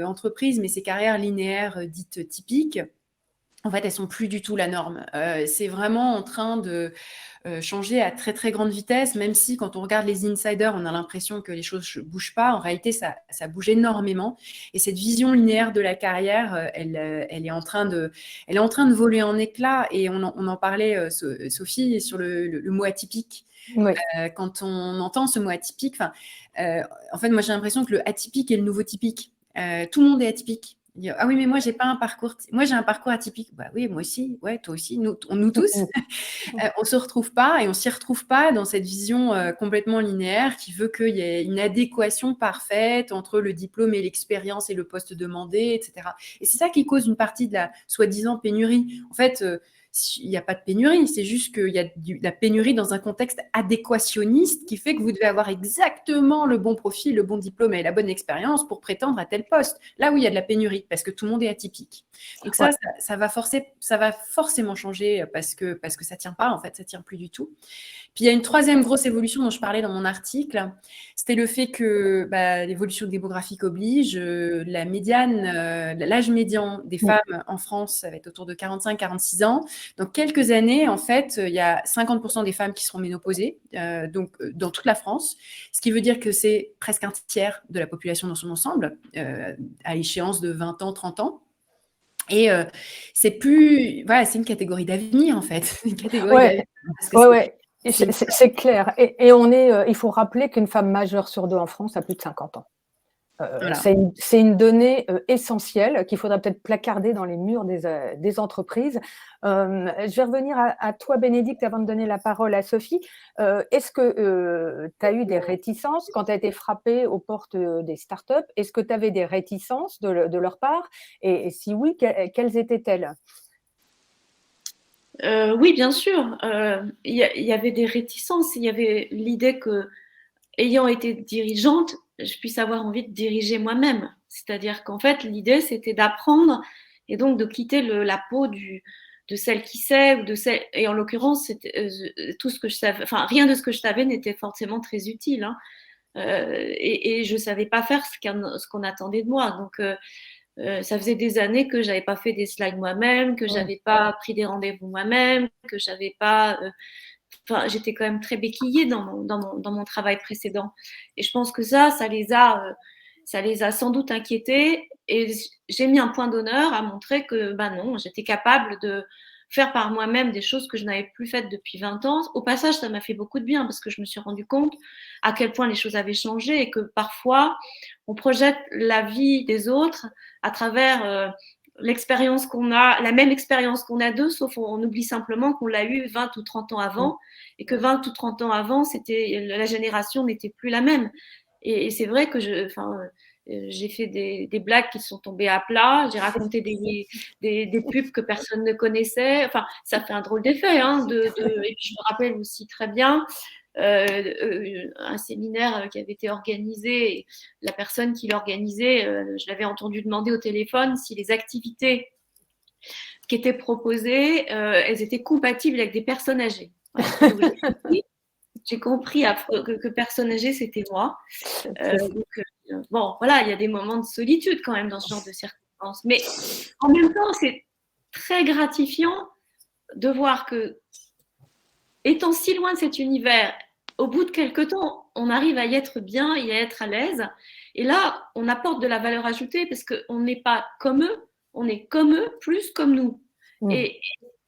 entreprise, mais ces carrières linéaires dites typiques, en fait, elles sont plus du tout la norme. C'est vraiment en train de changer à très, très grande vitesse, même si quand on regarde les insiders, on a l'impression que les choses ne bougent pas. En réalité, ça bouge énormément. Et cette vision linéaire de la carrière, elle est en train de voler en éclats. Et on en parlait, Sophie, sur le mot atypique. Oui. Quand on entend ce mot atypique, en fait, moi, j'ai l'impression que le atypique est le nouveau typique. Tout le monde est atypique. Ah oui, mais moi, j'ai pas un parcours. Moi, j'ai un parcours atypique. Bah oui, moi aussi. Ouais, toi aussi. Nous tous. On se retrouve pas et on s'y retrouve pas dans cette vision complètement linéaire qui veut qu'il y ait une adéquation parfaite entre le diplôme et l'expérience et le poste demandé, etc. Et c'est ça qui cause une partie de la soi-disant pénurie. En fait, il n'y a pas de pénurie, c'est juste qu'il y a la pénurie dans un contexte adéquationniste qui fait que vous devez avoir exactement le bon profil, le bon diplôme et la bonne expérience pour prétendre à tel poste. Là où il y a de la pénurie, parce que tout le monde est atypique. Donc ça va forcément changer parce que ça tient pas, en fait, ça tient plus du tout. Puis il y a une troisième grosse évolution dont je parlais dans mon article, c'était le fait que l'évolution démographique oblige, l'âge médian des femmes en France, ça va être autour de 45-46 ans. Dans quelques années, en fait, il y a 50% des femmes qui seront ménopausées, donc dans toute la France, ce qui veut dire que c'est presque un tiers de la population dans son ensemble, à échéance de 20 ans, 30 ans. Et c'est une catégorie d'avenir, en fait. Une catégorie d'avenir, c'est clair. Et il faut rappeler qu'une femme majeure sur deux en France a plus de 50 ans. Voilà. C'est une donnée essentielle qu'il faudra peut-être placarder dans les murs des entreprises. Je vais revenir à toi, Bénédicte, avant de donner la parole à Sophie. Est-ce que tu as eu des réticences quand tu as été frappée aux portes des startups? Est-ce que tu avais des réticences de leur part? Et si oui, quelles étaient-elles? Oui, bien sûr. Il y avait des réticences. Il y avait l'idée que, ayant été dirigeante, je puisse avoir envie de diriger moi-même. C'est-à-dire qu'en fait, l'idée, c'était d'apprendre et donc de quitter la peau de celle qui sait ou de celle. Et en l'occurrence, tout ce que je savais, enfin, rien de ce que je savais n'était forcément très utile. Hein. Et je savais pas faire ce qu'on attendait de moi. Donc, ça faisait des années que j'avais pas fait des slides moi-même, que j'avais pas pris des rendez-vous moi-même, que j'avais pas. Enfin, j'étais quand même très béquillée dans mon travail précédent. Et je pense que ça les a sans doute inquiétés. Et j'ai mis un point d'honneur à montrer que, ben non, j'étais capable de faire par moi-même des choses que je n'avais plus faites depuis 20 ans. Au passage, ça m'a fait beaucoup de bien parce que je me suis rendu compte à quel point les choses avaient changé et que parfois, on projette la vie des autres à travers l'expérience qu'on a, la même expérience qu'on a d'eux, sauf on oublie simplement qu'on l'a eu 20 ou 30 ans avant et que 20 ou 30 ans avant, la génération n'était plus la même. Et c'est vrai que j'ai fait des blagues qui sont tombées à plat, j'ai raconté des pubs que personne ne connaissait. Enfin, ça fait un drôle d'effet. Hein, et puis je me rappelle aussi très bien un séminaire qui avait été organisé. Et la personne qui l'organisait, je l'avais entendu demander au téléphone si les activités qui étaient proposées, elles étaient compatibles avec des personnes âgées. Voilà. Donc, j'ai compris que personne âgée, c'était moi. Bon, voilà, il y a des moments de solitude quand même dans ce genre de circonstances. Mais en même temps, c'est très gratifiant de voir que, étant si loin de cet univers, au bout de quelques temps, on arrive à y être bien et à être à l'aise. Et là, on apporte de la valeur ajoutée parce qu'on n'est pas comme eux, on est comme eux, plus comme nous.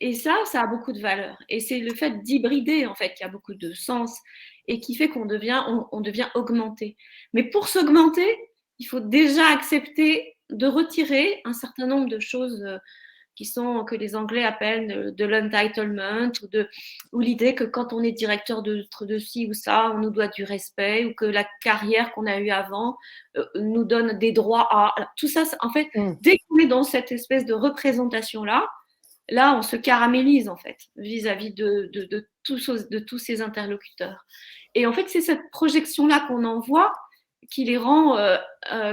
Et ça a beaucoup de valeur. Et c'est le fait d'hybrider, en fait, qui a beaucoup de sens et qui fait qu'on devient augmenté. Mais pour s'augmenter, il faut déjà accepter de retirer un certain nombre de choses que les Anglais appellent de l'entitlement, ou l'idée que quand on est directeur de ci ou ça, on nous doit du respect, ou que la carrière qu'on a eue avant nous donne des droits à. Alors, tout ça, en fait, dès qu'on est dans cette espèce de représentation-là, on se caramélise, en fait, vis-à-vis de tous ces interlocuteurs. Et en fait, c'est cette projection-là qu'on envoie qui les rend,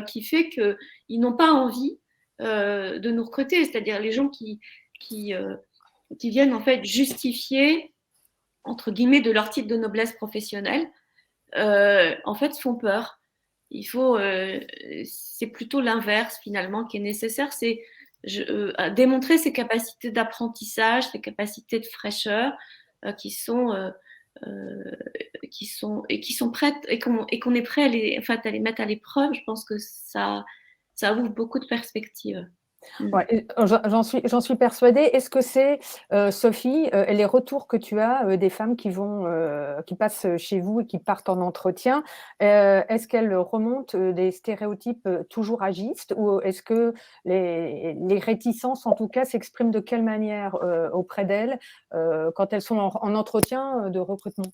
qui fait qu'ils n'ont pas envie de nous recruter, c'est-à-dire les gens qui viennent en fait justifier, entre guillemets, de leur titre de noblesse professionnelle, en fait font peur. C'est plutôt l'inverse finalement qui est nécessaire, c'est démontrer ses capacités d'apprentissage, ses capacités de fraîcheur qui sont prêtes et qu'on est prêt à les mettre à l'épreuve. Je pense que ça ouvre beaucoup de perspectives. Ouais, j'en suis persuadée. Est-ce que c'est, Sophie, les retours que tu as des femmes qui passent chez vous et qui partent en entretien, est-ce qu'elles remontent des stéréotypes toujours agistes, ou est-ce que les réticences, en tout cas, s'expriment de quelle manière auprès d'elles quand elles sont en entretien de recrutement?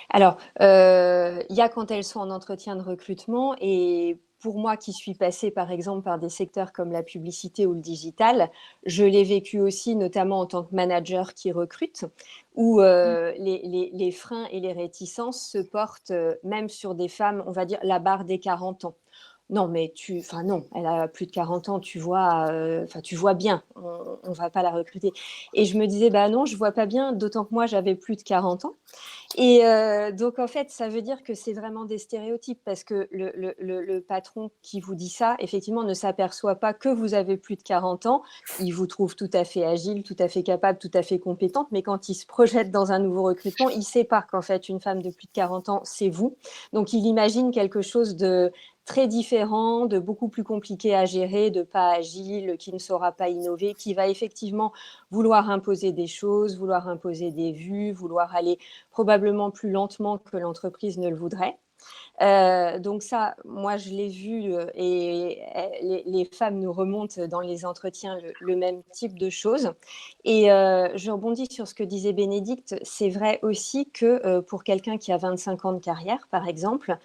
Alors, il y a quand elles sont en entretien de recrutement, et pour moi qui suis passée par exemple par des secteurs comme la publicité ou le digital, je l'ai vécu aussi notamment en tant que manager qui recrute, où les freins et les réticences se portent même sur des femmes, on va dire la barre des 40 ans. Non, mais non, elle a plus de 40 ans, tu vois bien, on va pas la recruter. Et je me disais, bah non, je vois pas bien, d'autant que moi, j'avais plus de 40 ans. Et donc, en fait, ça veut dire que c'est vraiment des stéréotypes, parce que le patron qui vous dit ça, effectivement, ne s'aperçoit pas que vous avez plus de 40 ans. Il vous trouve tout à fait agile, tout à fait capable, tout à fait compétente, mais quand il se projette dans un nouveau recrutement, il sépare qu'en fait, une femme de plus de 40 ans, c'est vous. Donc, il imagine quelque chose de très différent, de beaucoup plus compliqué à gérer, de pas agile, qui ne saura pas innover, qui va effectivement vouloir imposer des choses, vouloir imposer des vues, vouloir aller probablement plus lentement que l'entreprise ne le voudrait. Donc ça, moi, je l'ai vu et les femmes nous remontent dans les entretiens le même type de choses. Et je rebondis sur ce que disait Bénédicte. C'est vrai aussi que pour quelqu'un qui a 25 ans de carrière, par exemple,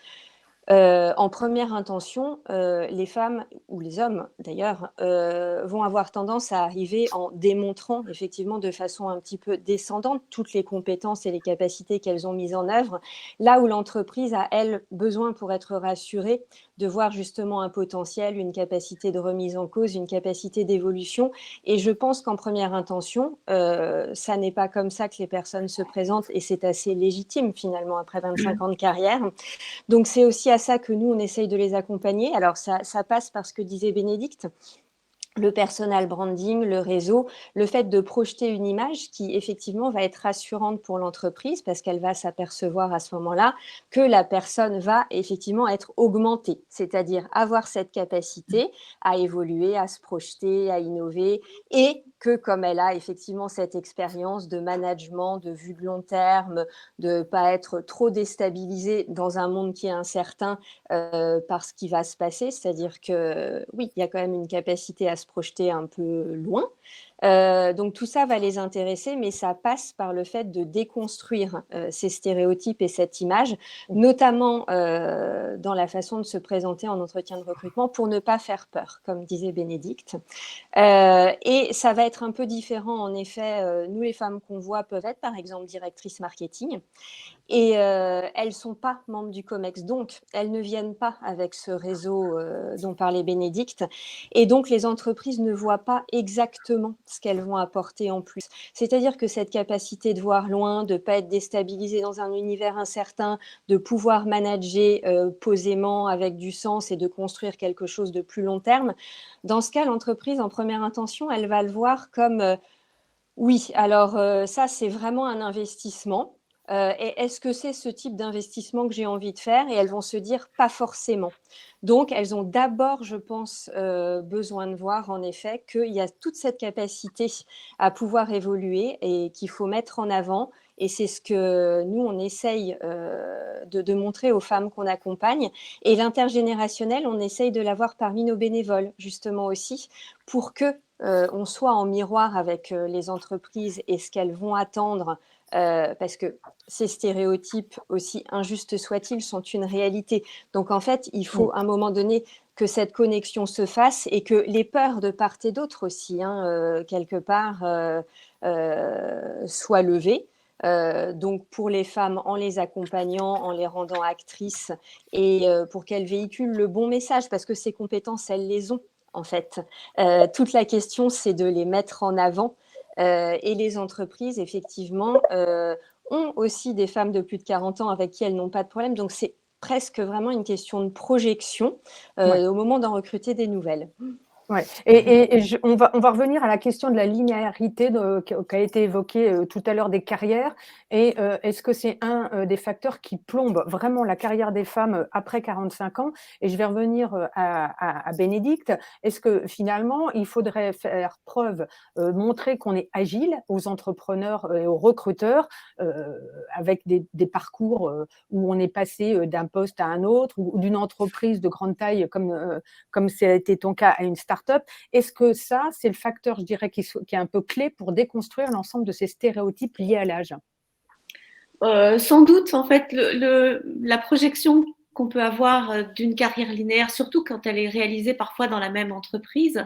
en première intention, les femmes ou les hommes d'ailleurs vont avoir tendance à arriver en démontrant effectivement de façon un petit peu descendante toutes les compétences et les capacités qu'elles ont mises en œuvre, là où l'entreprise a, elle, besoin pour être rassurée de voir justement un potentiel, une capacité de remise en cause, une capacité d'évolution. Et je pense qu'en première intention, ça n'est pas comme ça que les personnes se présentent et c'est assez légitime finalement après 25 ans de carrière. Donc, c'est aussi à ça que nous, on essaye de les accompagner. Alors, ça passe par ce que disait Bénédicte, le personal branding, le réseau, le fait de projeter une image qui, effectivement, va être rassurante pour l'entreprise parce qu'elle va s'apercevoir à ce moment-là que la personne va, effectivement, être augmentée, c'est-à-dire avoir cette capacité à évoluer, à se projeter, à innover et que comme elle a effectivement cette expérience de management, de vue de long terme, de ne pas être trop déstabilisée dans un monde qui est incertain par ce qui va se passer, c'est-à-dire que oui, il y a quand même une capacité à se projeter un peu loin. Donc tout ça va les intéresser, mais ça passe par le fait de déconstruire ces stéréotypes et cette image, notamment dans la façon de se présenter en entretien de recrutement pour ne pas faire peur, comme disait Bénédicte. Et ça va être un peu différent, en effet. Nous, les femmes qu'on voit peuvent être, par exemple, directrices marketing. Et elles ne sont pas membres du COMEX, donc elles ne viennent pas avec ce réseau dont parlait Bénédicte. Et donc, les entreprises ne voient pas exactement ce qu'elles vont apporter en plus. C'est-à-dire que cette capacité de voir loin, de ne pas être déstabilisée dans un univers incertain, de pouvoir manager posément avec du sens et de construire quelque chose de plus long terme, dans ce cas, l'entreprise, en première intention, elle va le voir comme oui, alors ça, c'est vraiment un investissement. Et est-ce que c'est ce type d'investissement que j'ai envie de faire? Et elles vont se dire pas forcément. Donc, elles ont d'abord, je pense, besoin de voir en effet qu'il y a toute cette capacité à pouvoir évoluer et qu'il faut mettre en avant. Et c'est ce que nous, on essaye de montrer aux femmes qu'on accompagne. Et l'intergénérationnel, on essaye de l'avoir parmi nos bénévoles, justement aussi, pour que on soit en miroir avec les entreprises et ce qu'elles vont attendre, parce que ces stéréotypes, aussi injustes soient-ils, sont une réalité. Donc, en fait, il faut à un moment donné que cette connexion se fasse et que les peurs de part et d'autre aussi, quelque part, soient levées. Donc pour les femmes, en les accompagnant, en les rendant actrices et pour qu'elles véhiculent le bon message, parce que ces compétences, elles les ont en fait. Toute la question, c'est de les mettre en avant et les entreprises, effectivement, ont aussi des femmes de plus de 40 ans avec qui elles n'ont pas de problème. Donc, c'est presque vraiment une question de projection au moment d'en recruter des nouvelles. Ouais. Et on va revenir à la question de la linéarité qui a été évoquée tout à l'heure des carrières. Et est-ce que c'est un des facteurs qui plombe vraiment la carrière des femmes après 45 ans? Et je vais revenir à Bénédicte. Est-ce que finalement, il faudrait faire preuve, montrer qu'on est agile aux entrepreneurs et aux recruteurs avec des parcours où on est passé d'un poste à un autre ou d'une entreprise de grande taille comme ça a été ton cas à une start-up? Est-ce que ça, c'est le facteur, je dirais, qui est un peu clé pour déconstruire l'ensemble de ces stéréotypes liés à l'âge? Sans doute, en fait, la projection qu'on peut avoir d'une carrière linéaire, surtout quand elle est réalisée parfois dans la même entreprise,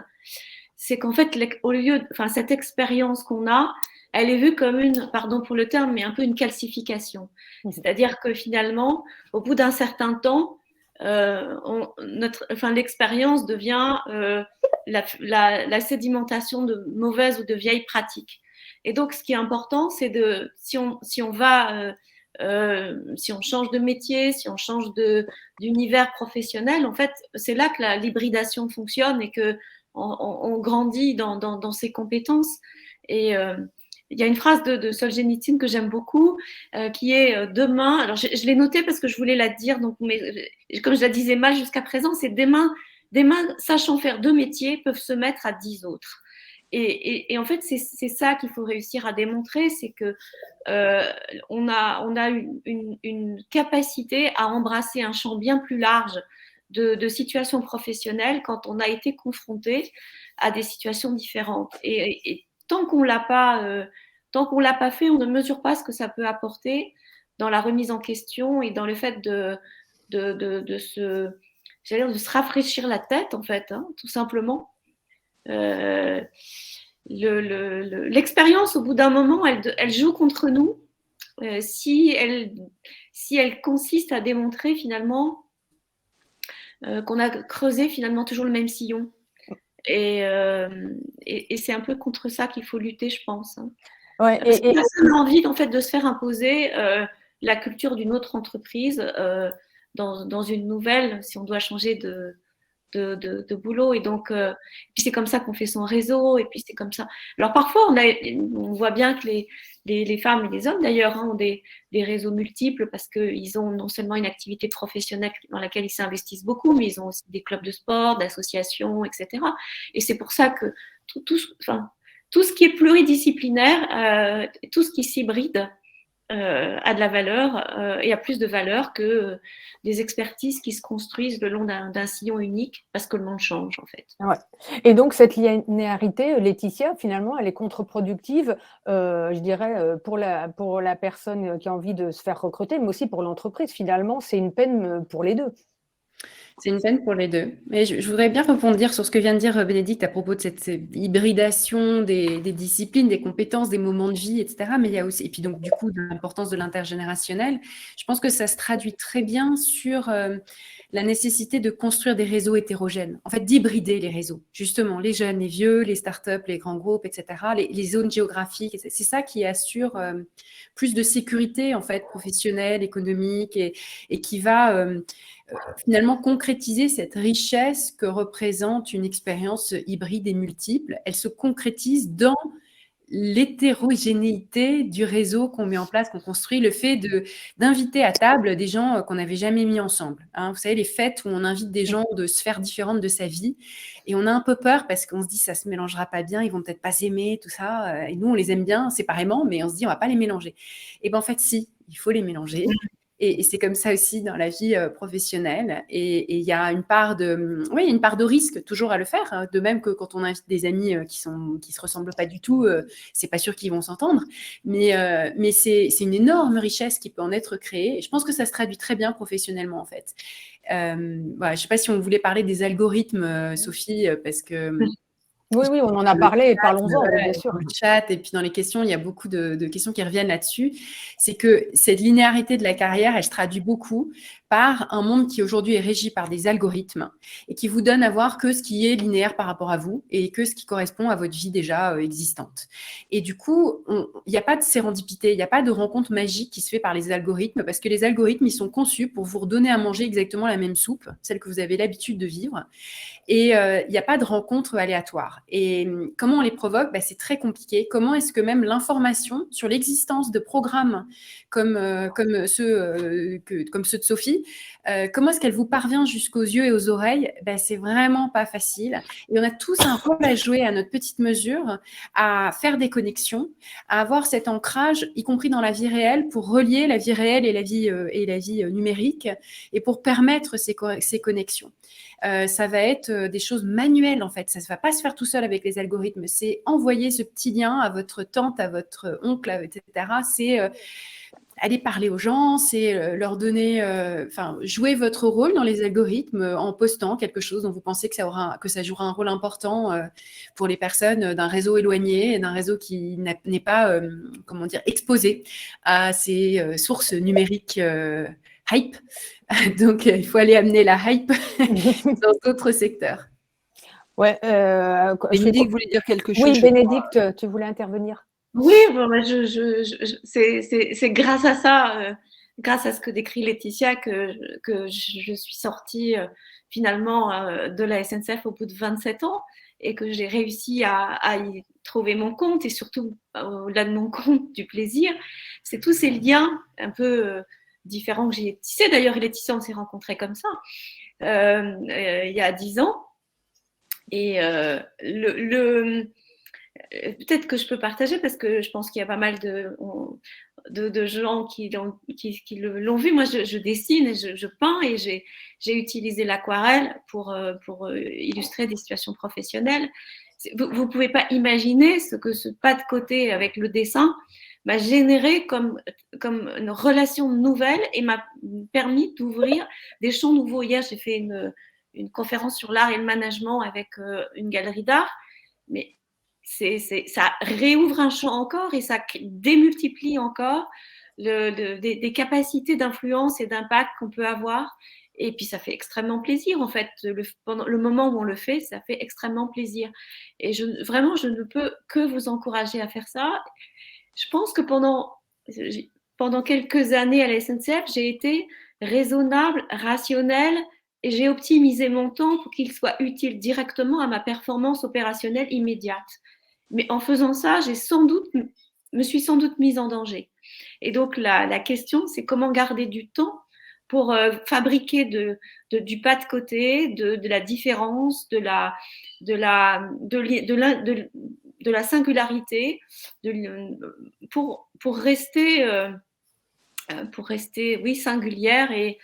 c'est qu'en fait, cette expérience qu'on a, elle est vue comme pardon pour le terme, mais un peu une calcification. C'est-à-dire que finalement, au bout d'un certain temps, l'expérience devient la sédimentation de mauvaises ou de vieilles pratiques. Et donc, ce qui est important, c'est si on change de métier, si on change d'univers professionnel, en fait, c'est là que l'hybridation fonctionne et que on grandit dans ses compétences. Et il y a une phrase de Solzhenitsyn que j'aime beaucoup, qui est demain. Alors, je l'ai notée parce que je voulais la dire, donc, mais comme je la disais mal jusqu'à présent, c'est demain, sachant faire 2 métiers, peuvent se mettre à 10 autres. Et en fait, c'est ça qu'il faut réussir à démontrer, c'est que on a une capacité à embrasser un champ bien plus large de situations professionnelles quand on a été confronté à des situations différentes. Et tant qu'on l'a pas fait, on ne mesure pas ce que ça peut apporter dans la remise en question et dans le fait de se rafraîchir la tête, en fait, hein, tout simplement. L'expérience, au bout d'un moment, elle joue contre nous si elle consiste à démontrer finalement qu'on a creusé finalement toujours le même sillon. Et c'est un peu contre ça qu'il faut lutter, je pense. Hein. Ouais, personne n'a envie en fait de se faire imposer la culture d'une autre entreprise dans une nouvelle, si on doit changer de boulot. Et donc, puis c'est comme ça qu'on fait son réseau. Et puis c'est comme ça. Alors parfois, on voit bien que les femmes et les hommes d'ailleurs hein, ont des réseaux multiples parce qu'ils ont non seulement une activité professionnelle dans laquelle ils s'investissent beaucoup, mais ils ont aussi des clubs de sport, d'associations, etc. Et c'est pour ça que tout ce qui est pluridisciplinaire, tout ce qui s'hybride a de la valeur et a plus de valeur que des expertises qui se construisent le long d'un sillon unique parce que le monde change en fait. Ouais. Et donc cette linéarité, Laetitia, finalement, elle est contre-productive, je dirais, pour la personne qui a envie de se faire recruter, mais aussi pour l'entreprise. Finalement, c'est une peine pour les deux. C'est une peine pour les deux. Mais je voudrais bien rebondir sur ce que vient de dire Bénédicte à propos de cette hybridation des disciplines, des compétences, des moments de vie, etc. Mais il y a aussi, et puis donc du coup, de l'importance de l'intergénérationnel. Je pense que ça se traduit très bien sur la nécessité de construire des réseaux hétérogènes. En fait, d'hybrider les réseaux. Justement, les jeunes, les vieux, les startups, les grands groupes, etc. Les zones géographiques. C'est ça qui assure plus de sécurité, en fait, professionnelle, économique et qui va finalement concrétiser cette richesse que représente une expérience hybride et multiple. Elle se concrétise dans l'hétérogénéité du réseau qu'on met en place, qu'on construit, le fait d'inviter à table des gens qu'on n'avait jamais mis ensemble. Hein. Vous savez, les fêtes où on invite des gens de sphères différentes de sa vie et on a un peu peur parce qu'on se dit ça se mélangera pas bien, ils vont peut-être pas s'aimer, tout ça. Et nous, on les aime bien séparément, mais on se dit on va pas les mélanger. Et bien en fait, si, il faut les mélanger. Et c'est comme ça aussi dans la vie professionnelle. Et il y a une part de risque toujours à le faire. Hein. De même que quand on invite des amis qui se ressemblent pas du tout, c'est pas sûr qu'ils vont s'entendre. Mais c'est une énorme richesse qui peut en être créée. Et je pense que ça se traduit très bien professionnellement en fait. Voilà, je sais pas si on voulait parler des algorithmes, Sophie, parce que Oui, on en a parlé, parlons-en, bien sûr. Dans le chat et puis dans les questions, il y a beaucoup de questions qui reviennent là-dessus. C'est que cette linéarité de la carrière, elle se traduit beaucoup par un monde qui aujourd'hui est régi par des algorithmes et qui vous donne à voir que ce qui est linéaire par rapport à vous et que ce qui correspond à votre vie déjà existante. Et du coup, il n'y a pas de sérendipité, il n'y a pas de rencontre magique qui se fait par les algorithmes parce que les algorithmes, ils sont conçus pour vous redonner à manger exactement la même soupe, celle que vous avez l'habitude de vivre. Et il n'y a pas de rencontre aléatoire. Et comment on les provoque ? C'est très compliqué. Comment est-ce que même l'information sur l'existence de programmes comme ceux de Sophie, comment est-ce qu'elle vous parvient jusqu'aux yeux et aux oreilles ? C'est vraiment pas facile. Et on a tous un rôle à jouer à notre petite mesure, à faire des connexions, à avoir cet ancrage, y compris dans la vie réelle, pour relier la vie réelle et la vie numérique, et pour permettre ces connexions. Ça va être des choses manuelles en fait, ça ne va pas se faire tout seul avec les algorithmes, c'est envoyer ce petit lien à votre tante, à votre oncle, etc. C'est aller parler aux gens, c'est leur donner, jouer votre rôle dans les algorithmes en postant quelque chose dont vous pensez que ça jouera un rôle important pour les personnes d'un réseau éloigné, d'un réseau qui n'est pas, exposé à ces sources numériques hype. Donc, il faut aller amener la hype dans d'autres secteurs. Ouais, Bénédicte voulait dire quelque chose. Oui, Bénédicte, tu voulais intervenir. Oui, c'est grâce à ça, grâce à ce que décrit Laetitia, que je suis sortie finalement de la SNCF au bout de 27 ans et que j'ai réussi à y trouver mon compte et surtout, au-delà de mon compte, du plaisir. C'est tous ces liens un peu différents que j'ai tissés. D'ailleurs, Laetitia, on s'est rencontrés comme ça il y a 10 ans. Et peut-être que je peux partager parce que je pense qu'il y a pas mal de gens qui l'ont vu. Moi, je dessine et je peins et j'ai utilisé l'aquarelle pour illustrer des situations professionnelles. Vous ne pouvez pas imaginer ce que ce pas de côté avec le dessin m'a généré comme une relation nouvelle et m'a permis d'ouvrir des champs nouveaux. Hier, j'ai fait une conférence sur l'art et le management avec une galerie d'art, mais ça réouvre un champ encore et ça démultiplie encore des capacités d'influence et d'impact qu'on peut avoir. Et puis, ça fait extrêmement plaisir, en fait. Pendant le moment où on le fait, ça fait extrêmement plaisir. Et vraiment, je ne peux que vous encourager à faire ça. Je pense que pendant quelques années à la SNCF, j'ai été raisonnable, rationnelle, et j'ai optimisé mon temps pour qu'il soit utile directement à ma performance opérationnelle immédiate. Mais en faisant ça, me suis sans doute mise en danger. Et donc, la question, c'est comment garder du temps pour fabriquer du pas de côté, de la différence, de la singularité, pour rester, oui, singulière et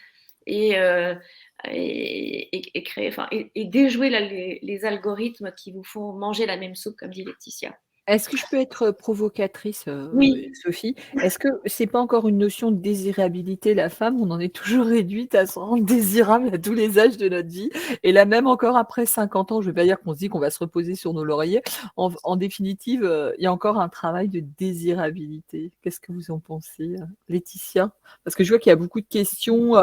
créer, et déjouer les algorithmes qui vous font manger la même soupe, comme dit Laetitia. Est-ce que je peux être provocatrice, Oui. Sophie? Est-ce que c'est pas encore une notion de désirabilité, la femme? On en est toujours réduite à se rendre désirable à tous les âges de notre vie. Et là, même encore après 50 ans, je ne vais pas dire qu'on se dit qu'on va se reposer sur nos lauriers. En définitive, il y a encore un travail de désirabilité. Qu'est-ce que vous en pensez, Laetitia? Parce que je vois qu'il y a beaucoup de questions,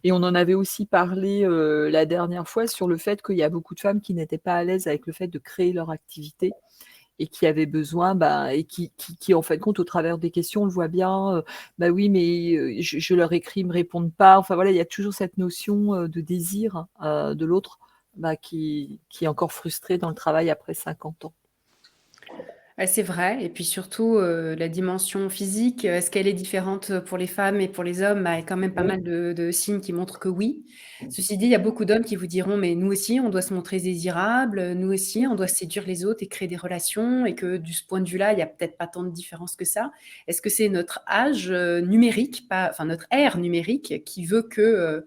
et on en avait aussi parlé la dernière fois sur le fait qu'il y a beaucoup de femmes qui n'étaient pas à l'aise avec le fait de créer leur activité et qui avaient besoin, et qui en fin de compte, au travers des questions, on le voit bien, oui, mais je leur écris, ils me répondent pas. Enfin voilà, il y a toujours cette notion de désir de l'autre qui est encore frustré dans le travail après 50 ans. C'est vrai. Et puis surtout, la dimension physique, est-ce qu'elle est différente pour les femmes et pour les hommes? Il y a quand même pas mal de signes qui montrent que oui. Ceci dit, il y a beaucoup d'hommes qui vous diront, mais nous aussi, on doit se montrer désirable, nous aussi, on doit séduire les autres et créer des relations, et que du ce point de vue-là, il n'y a peut-être pas tant de différence que ça. Est-ce que c'est notre âge numérique, notre ère numérique, qui veut que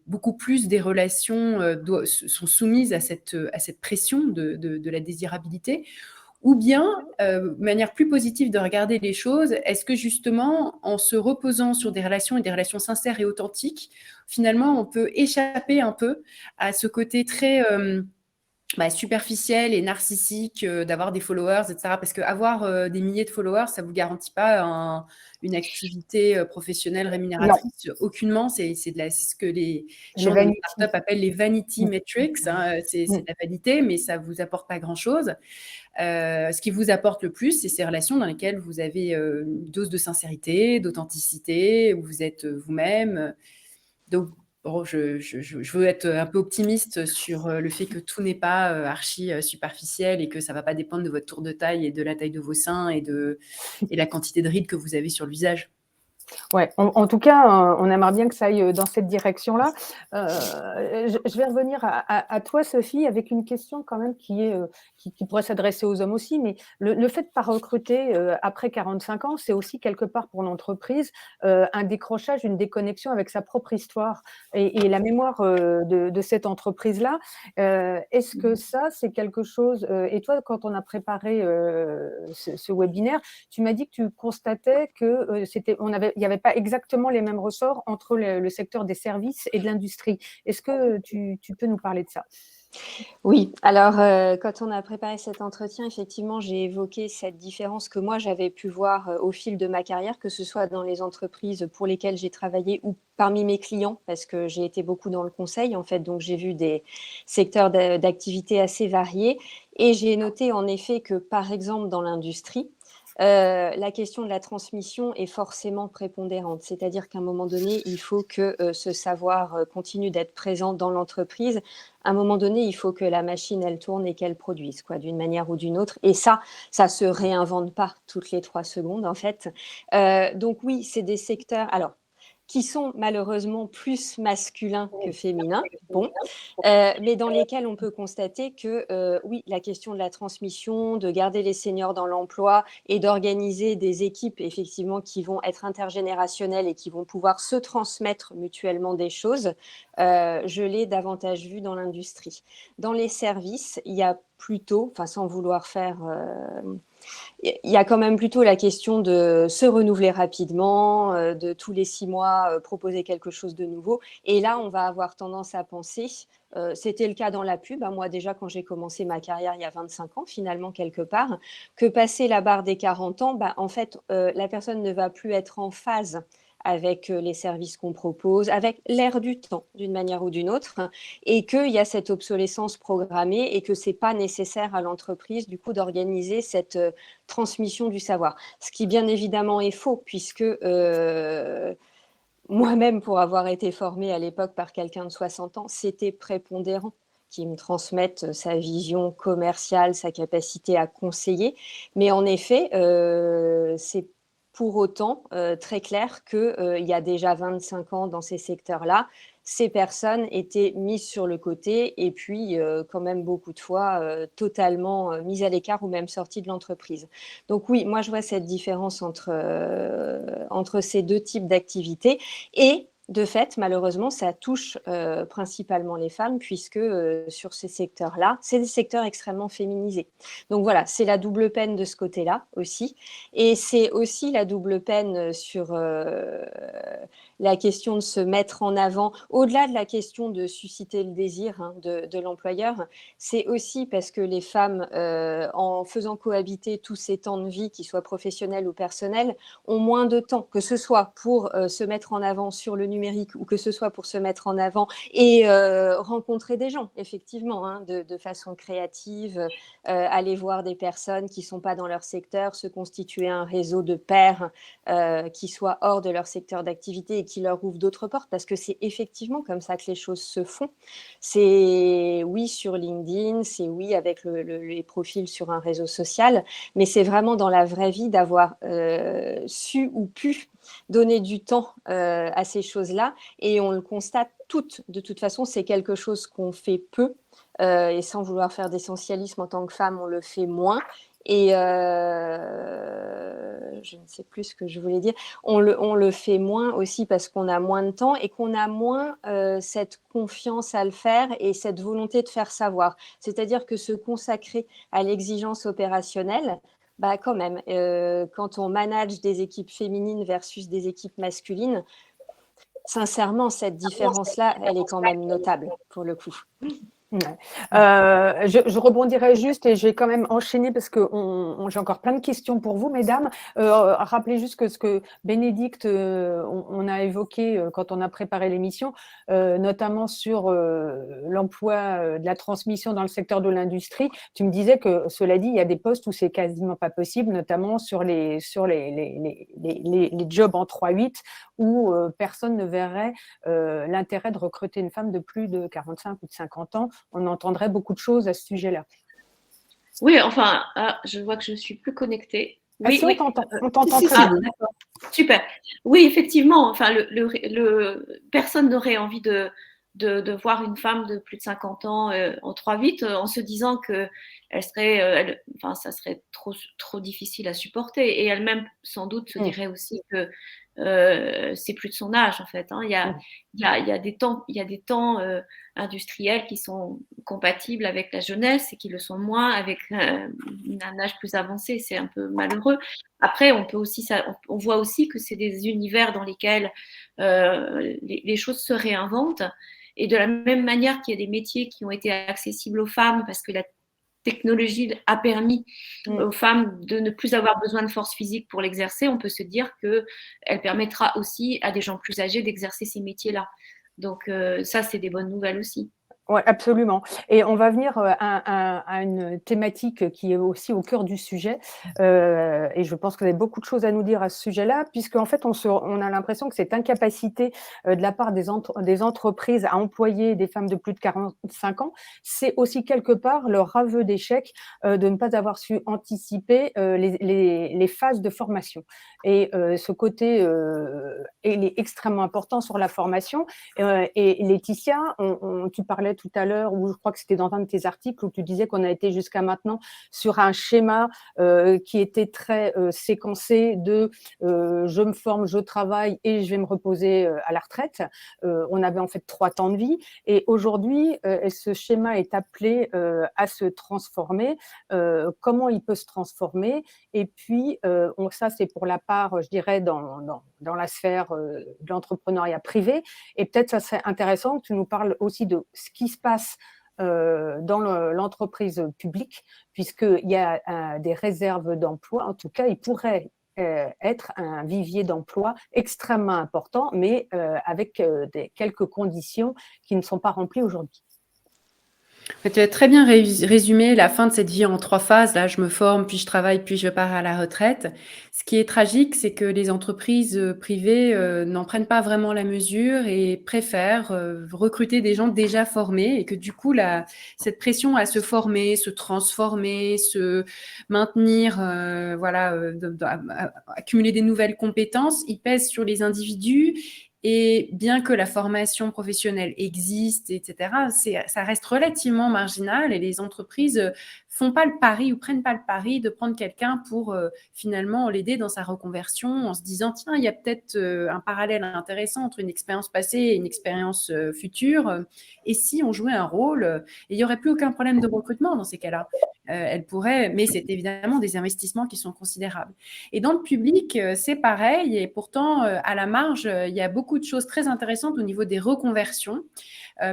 beaucoup plus des relations sont soumises à cette pression de la désirabilité? Ou bien, manière plus positive de regarder les choses, est-ce que justement, en se reposant sur des relations et des relations sincères et authentiques, finalement, on peut échapper un peu à ce côté très superficiel et narcissique d'avoir des followers, etc. Parce qu'avoir des milliers de followers, ça ne vous garantit pas une activité professionnelle rémunératrice. Non. Aucunement, c'est ce que les gens de start-up appellent les vanity metrics. C'est de la vanité, mais ça ne vous apporte pas grand-chose. Ce qui vous apporte le plus, c'est ces relations dans lesquelles vous avez une dose de sincérité, d'authenticité, où vous êtes vous-même. Donc, je veux être un peu optimiste sur le fait que tout n'est pas archi superficiel et que ça ne va pas dépendre de votre tour de taille et de la taille de vos seins et la quantité de rides que vous avez sur le visage. Ouais, en tout cas, on aimerait bien que ça aille dans cette direction-là. Je vais revenir à toi, Sophie, avec une question quand même qui pourrait s'adresser aux hommes aussi, mais le fait de ne pas recruter après 45 ans, c'est aussi quelque part pour l'entreprise un décrochage, une déconnexion avec sa propre histoire et la mémoire de cette entreprise-là. Est-ce que ça, c'est quelque chose… et toi, quand on a préparé ce webinaire, tu m'as dit que tu constatais que il n'y avait pas exactement les mêmes ressorts entre le secteur des services et de l'industrie. Est-ce que tu peux nous parler de ça ? Oui, alors quand on a préparé cet entretien, effectivement, j'ai évoqué cette différence que moi j'avais pu voir au fil de ma carrière, que ce soit dans les entreprises pour lesquelles j'ai travaillé ou parmi mes clients, parce que j'ai été beaucoup dans le conseil, en fait, donc j'ai vu des secteurs d'activité assez variés. Et j'ai noté en effet que, par exemple, dans l'industrie, la question de la transmission est forcément prépondérante. C'est-à-dire qu'à un moment donné, il faut que ce savoir continue d'être présent dans l'entreprise. À un moment donné, il faut que la machine, elle tourne et qu'elle produise, d'une manière ou d'une autre. Et ça se réinvente pas toutes les 3 secondes, en fait. Donc oui, c'est des secteurs… Alors, qui sont malheureusement plus masculins que féminins, bon, mais dans lesquels on peut constater que oui, la question de la transmission, de garder les seniors dans l'emploi et d'organiser des équipes effectivement qui vont être intergénérationnelles et qui vont pouvoir se transmettre mutuellement des choses, je l'ai davantage vu dans l'industrie. Dans les services, il y a plutôt, enfin sans vouloir faire... il y a quand même plutôt la question de se renouveler rapidement, de tous les 6 mois proposer quelque chose de nouveau. Et là, on va avoir tendance à penser, c'était le cas dans la pub, hein, moi déjà quand j'ai commencé ma carrière il y a 25 ans, finalement quelque part, que passer la barre des 40 ans, en fait, la personne ne va plus être en phase avec les services qu'on propose, avec l'air du temps d'une manière ou d'une autre, hein, et qu'il y a cette obsolescence programmée et que ce n'est pas nécessaire à l'entreprise du coup d'organiser cette transmission du savoir. Ce qui bien évidemment est faux puisque moi-même, pour avoir été formée à l'époque par quelqu'un de 60 ans, c'était prépondérant qui me transmette sa vision commerciale, sa capacité à conseiller. Mais en effet, c'est pour autant très clair qu'il y a déjà 25 ans dans ces secteurs-là, ces personnes étaient mises sur le côté et puis quand même beaucoup de fois totalement mises à l'écart ou même sorties de l'entreprise. Donc oui, moi je vois cette différence entre ces deux types d'activités et de fait, malheureusement, ça touche principalement les femmes puisque sur ces secteurs-là, c'est des secteurs extrêmement féminisés. Donc voilà, c'est la double peine de ce côté-là aussi. Et c'est aussi la double peine sur la question de se mettre en avant, au-delà de la question de susciter le désir de l'employeur, c'est aussi parce que les femmes, en faisant cohabiter tous ces temps de vie, qu'ils soient professionnels ou personnels, ont moins de temps, que ce soit pour se mettre en avant sur le numérique ou que ce soit pour se mettre en avant et rencontrer des gens, effectivement, de façon créative, aller voir des personnes qui ne sont pas dans leur secteur, se constituer un réseau de pairs qui soit hors de leur secteur d'activité et qui leur ouvre d'autres portes, parce que c'est effectivement comme ça que les choses se font. C'est oui sur LinkedIn, c'est oui avec les profils sur un réseau social, mais c'est vraiment dans la vraie vie d'avoir su ou pu donner du temps à ces choses-là, et on le constate toutes. De toute façon, c'est quelque chose qu'on fait peu, et sans vouloir faire d'essentialisme en tant que femme, on le fait moins. Et je ne sais plus ce que je voulais dire. On le fait moins aussi parce qu'on a moins de temps et qu'on a moins cette confiance à le faire et cette volonté de faire savoir. C'est-à-dire que se consacrer à l'exigence opérationnelle, quand même, quand on manage des équipes féminines versus des équipes masculines, sincèrement, cette différence-là, elle est quand même notable pour le coup. Ouais. Je rebondirai juste et j'ai quand même enchaîné parce que j'ai encore plein de questions pour vous, mesdames. Rappelez juste que ce que Bénédicte, on a évoqué quand on a préparé l'émission, notamment sur l'emploi de la transmission dans le secteur de l'industrie. Tu me disais que, cela dit, il y a des postes où c'est quasiment pas possible, notamment sur les jobs en 3-8 où personne ne verrait l'intérêt de recruter une femme de plus de 45 ou de 50 ans. On entendrait beaucoup de choses à ce sujet-là. Oui, enfin, je vois que je ne suis plus connectée. Oui, oui. On t'entend très bien. D'accord. Super. Oui, effectivement, enfin, personne n'aurait envie de voir une femme de plus de 50 ans en 3-8 en se disant que ça serait trop difficile à supporter. Et elle-même, sans doute, se dirait aussi que c'est plus de son âge, en fait. Il y a des temps industriels qui sont compatibles avec la jeunesse et qui le sont moins avec un âge plus avancé. C'est un peu malheureux. Après, on voit aussi que c'est des univers dans lesquels les choses se réinventent. Et de la même manière qu'il y a des métiers qui ont été accessibles aux femmes parce que la technologie a permis aux femmes de ne plus avoir besoin de force physique pour l'exercer, on peut se dire qu'elle permettra aussi à des gens plus âgés d'exercer ces métiers-là. Donc ça, c'est des bonnes nouvelles aussi. Ouais, absolument. Et on va venir à une thématique qui est aussi au cœur du sujet. Et je pense que vous avez beaucoup de choses à nous dire à ce sujet-là, puisqu'en fait, on a l'impression que cette incapacité de la part des entreprises à employer des femmes de plus de 45 ans, c'est aussi quelque part leur aveu d'échec de ne pas avoir su anticiper les phases de formation. Et ce côté, il est extrêmement important sur la formation. Et Laetitia, tu parlais tout à l'heure, ou je crois que c'était dans un de tes articles, où tu disais qu'on a été jusqu'à maintenant sur un schéma qui était très séquencé de je me forme, je travaille et je vais me reposer à la retraite. On avait en fait 3 temps de vie. Et aujourd'hui, ce schéma est appelé à se transformer. Comment il peut se transformer? Et puis, ça, c'est pour la part, je dirais, dans la sphère de l'entrepreneuriat privé. Et peut-être ça serait intéressant que tu nous parles aussi de ce qui se passe dans l'entreprise publique, puisqu'il y a des réserves d'emploi. En tout cas, il pourrait être un vivier d'emploi extrêmement important, mais avec quelques conditions qui ne sont pas remplies aujourd'hui. Tu as très bien résumé la fin de cette vie en 3 phases. Là, je me forme, puis je travaille, puis je pars à la retraite. Ce qui est tragique, c'est que les entreprises privées n'en prennent pas vraiment la mesure et préfèrent recruter des gens déjà formés, et que du coup, cette pression à se former, se transformer, se maintenir, accumuler des nouvelles compétences, il pèse sur les individus. Et bien que la formation professionnelle existe, etc., ça reste relativement marginal, et les entreprises font pas le pari ou prennent pas le pari de prendre quelqu'un pour finalement l'aider dans sa reconversion, en se disant tiens, il y a peut-être un parallèle intéressant entre une expérience passée et une expérience future. Et si on jouait un rôle, il n'y aurait plus aucun problème de recrutement dans ces cas-là. Elle pourrait, mais c'est évidemment des investissements qui sont considérables. Et dans le public, c'est pareil, et pourtant, à la marge, il y a beaucoup de choses très intéressantes au niveau des reconversions,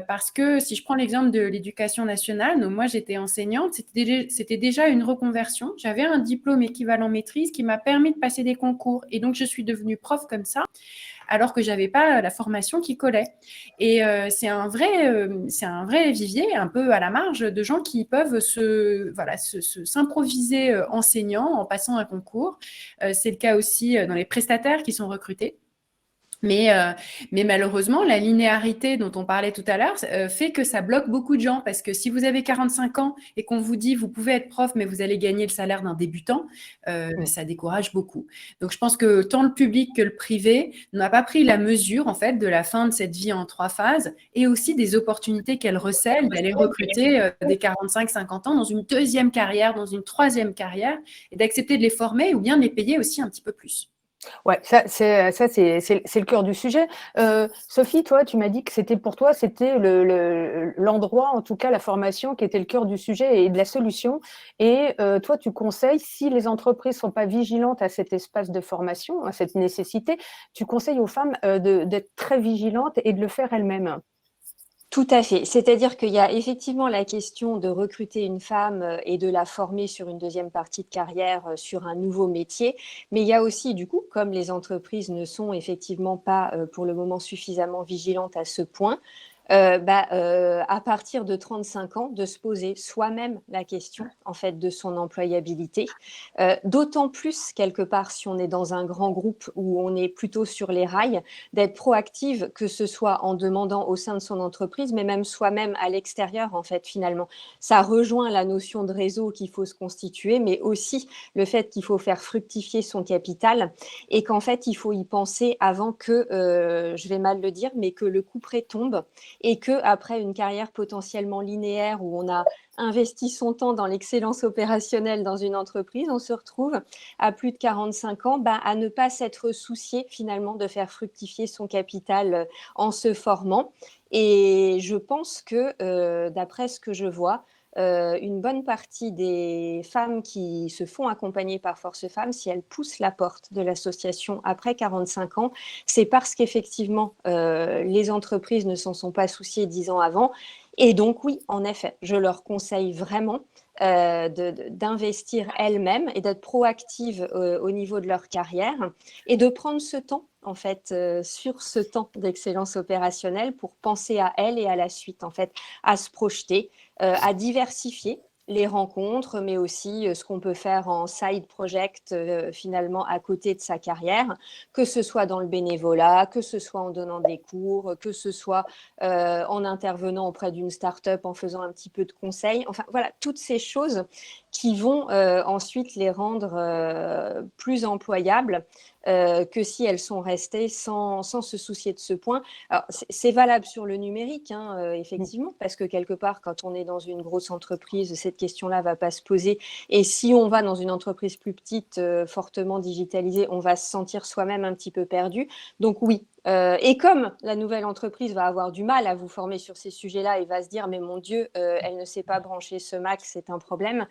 parce que si je prends l'exemple de l'éducation nationale, donc moi j'étais enseignante, c'était déjà une reconversion. J'avais un diplôme équivalent maîtrise qui m'a permis de passer des concours, et donc je suis devenue prof comme ça, alors que j'avais pas la formation qui collait. Et c'est un vrai vivier, un peu à la marge, de gens qui peuvent s'improviser enseignants en passant un concours. C'est le cas aussi dans les prestataires qui sont recrutés. Mais malheureusement, la linéarité dont on parlait tout à l'heure fait que ça bloque beaucoup de gens, parce que si vous avez 45 ans et qu'on vous dit vous pouvez être prof mais vous allez gagner le salaire d'un débutant, ça décourage beaucoup. Donc je pense que tant le public que le privé n'a pas pris la mesure en fait de la fin de cette vie en 3 phases, et aussi des opportunités qu'elle recèle d'aller recruter des 45-50 ans dans une deuxième carrière, dans une troisième carrière, et d'accepter de les former ou bien de les payer aussi un petit peu plus. Ouais, ça c'est le cœur du sujet. Sophie, toi, tu m'as dit que c'était pour toi, c'était l'endroit, en tout cas la formation, qui était le cœur du sujet et de la solution. Et toi, tu conseilles, si les entreprises sont pas vigilantes à cet espace de formation, à cette nécessité, tu conseilles aux femmes d'être très vigilantes et de le faire elles-mêmes. Tout à fait. C'est-à-dire qu'il y a effectivement la question de recruter une femme et de la former sur une deuxième partie de carrière, sur un nouveau métier. Mais il y a aussi, du coup, comme les entreprises ne sont effectivement pas pour le moment suffisamment vigilantes à ce point, à partir de 35 ans, de se poser soi-même la question en fait de son employabilité. D'autant plus, quelque part, si on est dans un grand groupe où on est plutôt sur les rails, d'être proactive, que ce soit en demandant au sein de son entreprise, mais même soi-même à l'extérieur, en fait, finalement. Ça rejoint la notion de réseau qu'il faut se constituer, mais aussi le fait qu'il faut faire fructifier son capital, et qu'en fait, il faut y penser avant que, je vais mal le dire, mais que le couperet tombe, et qu'après une carrière potentiellement linéaire où on a investi son temps dans l'excellence opérationnelle dans une entreprise, on se retrouve à plus de 45 ans à ne pas s'être soucié finalement de faire fructifier son capital en se formant. Et je pense que, d'après ce que je vois, une bonne partie des femmes qui se font accompagner par Force Femmes, si elles poussent la porte de l'association après 45 ans, c'est parce qu'effectivement, les entreprises ne s'en sont pas souciées 10 ans avant, Et donc, oui, en effet, je leur conseille vraiment d'investir elles-mêmes et d'être proactives au niveau de leur carrière et de prendre ce temps, en fait, sur ce temps d'excellence opérationnelle pour penser à elles et à la suite, en fait, à se projeter, à diversifier les rencontres, mais aussi ce qu'on peut faire en side project finalement à côté de sa carrière, que ce soit dans le bénévolat, que ce soit en donnant des cours, que ce soit en intervenant auprès d'une start-up, en faisant un petit peu de conseils. Enfin, voilà, toutes ces choses qui vont ensuite les rendre plus employables que si elles sont restées sans se soucier de ce point. Alors, c'est valable sur le numérique, hein, effectivement, parce que quelque part, quand on est dans une grosse entreprise, cette question-là ne va pas se poser. Et si on va dans une entreprise plus petite, fortement digitalisée, on va se sentir soi-même un petit peu perdu. Donc oui. Et comme la nouvelle entreprise va avoir du mal à vous former sur ces sujets-là et va se dire, mais mon Dieu, elle ne sait pas brancher ce Mac, c'est un problème.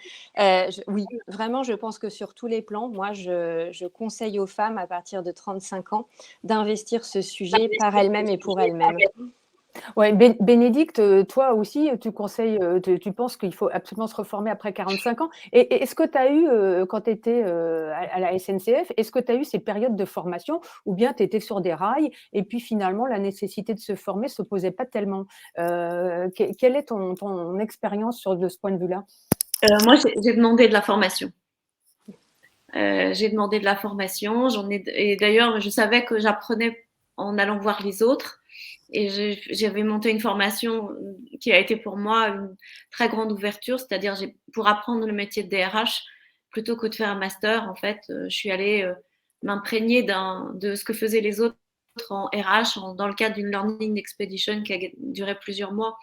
Oui, vraiment, je pense que sur tous les plans, moi, je conseille aux femmes à partir de 35 ans d'investir ce sujet par elles-mêmes et pour elles-mêmes. Ouais, Bénédicte, toi aussi, tu conseilles, tu penses qu'il faut absolument se reformer après 45 ans. Et est-ce que tu as eu, quand tu étais à la SNCF, est-ce que tu as eu ces périodes de formation ou bien tu étais sur des rails et puis finalement la nécessité de se former ne se posait pas tellement? Quelle est ton expérience de ce point de vue-là? Moi, j'ai demandé de la formation. J'ai demandé de la formation. Et d'ailleurs, je savais que j'apprenais en allant voir les autres. Et j'avais monté une formation qui a été pour moi une très grande ouverture, c'est-à-dire pour apprendre le métier de DRH, plutôt que de faire un master, en fait, je suis allée m'imprégner de ce que faisaient les autres en RH dans le cadre d'une Learning Expedition qui a duré plusieurs mois.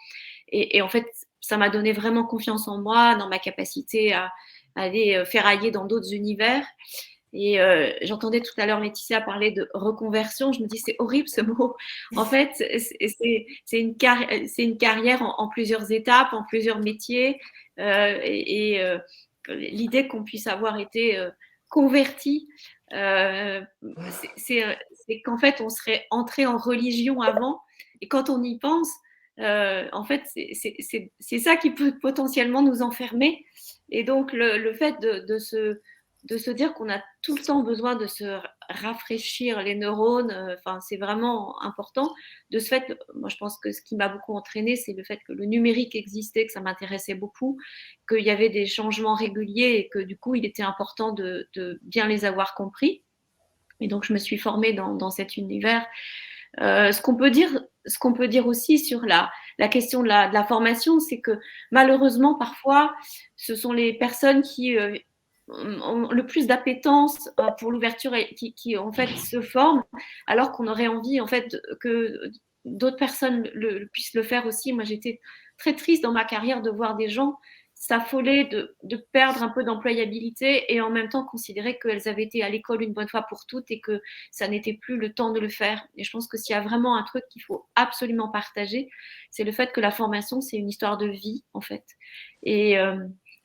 Et en fait, ça m'a donné vraiment confiance en moi, dans ma capacité à aller ferrailler dans d'autres univers. Et j'entendais tout à l'heure Laetitia parler de reconversion. Je me dis, c'est horrible ce mot. En fait, c'est une carrière en plusieurs étapes, en plusieurs métiers. L'idée qu'on puisse avoir été converti, c'est qu'en fait, on serait entré en religion avant. Et quand on y pense, en fait, c'est ça qui peut potentiellement nous enfermer. Et donc, le fait de se dire qu'on a tout le temps besoin de se rafraîchir les neurones, c'est vraiment important. De ce fait, moi, je pense que ce qui m'a beaucoup entraînée, c'est le fait que le numérique existait, que ça m'intéressait beaucoup, qu'il y avait des changements réguliers et que du coup, il était important de bien les avoir compris. Et donc, je me suis formée dans cet univers. Ce qu'on peut dire aussi sur la question de la formation, c'est que malheureusement, parfois, ce sont les personnes qui ont le plus d'appétence pour l'ouverture et qui en fait se forment, alors qu'on aurait envie en fait que d'autres personnes puissent le faire aussi. Moi, j'étais très triste dans ma carrière de voir des gens s'affoler de perdre un peu d'employabilité et en même temps considérer qu'elles avaient été à l'école une bonne fois pour toutes et que ça n'était plus le temps de le faire. Et je pense que s'il y a vraiment un truc qu'il faut absolument partager, c'est le fait que la formation, c'est une histoire de vie, en fait. Et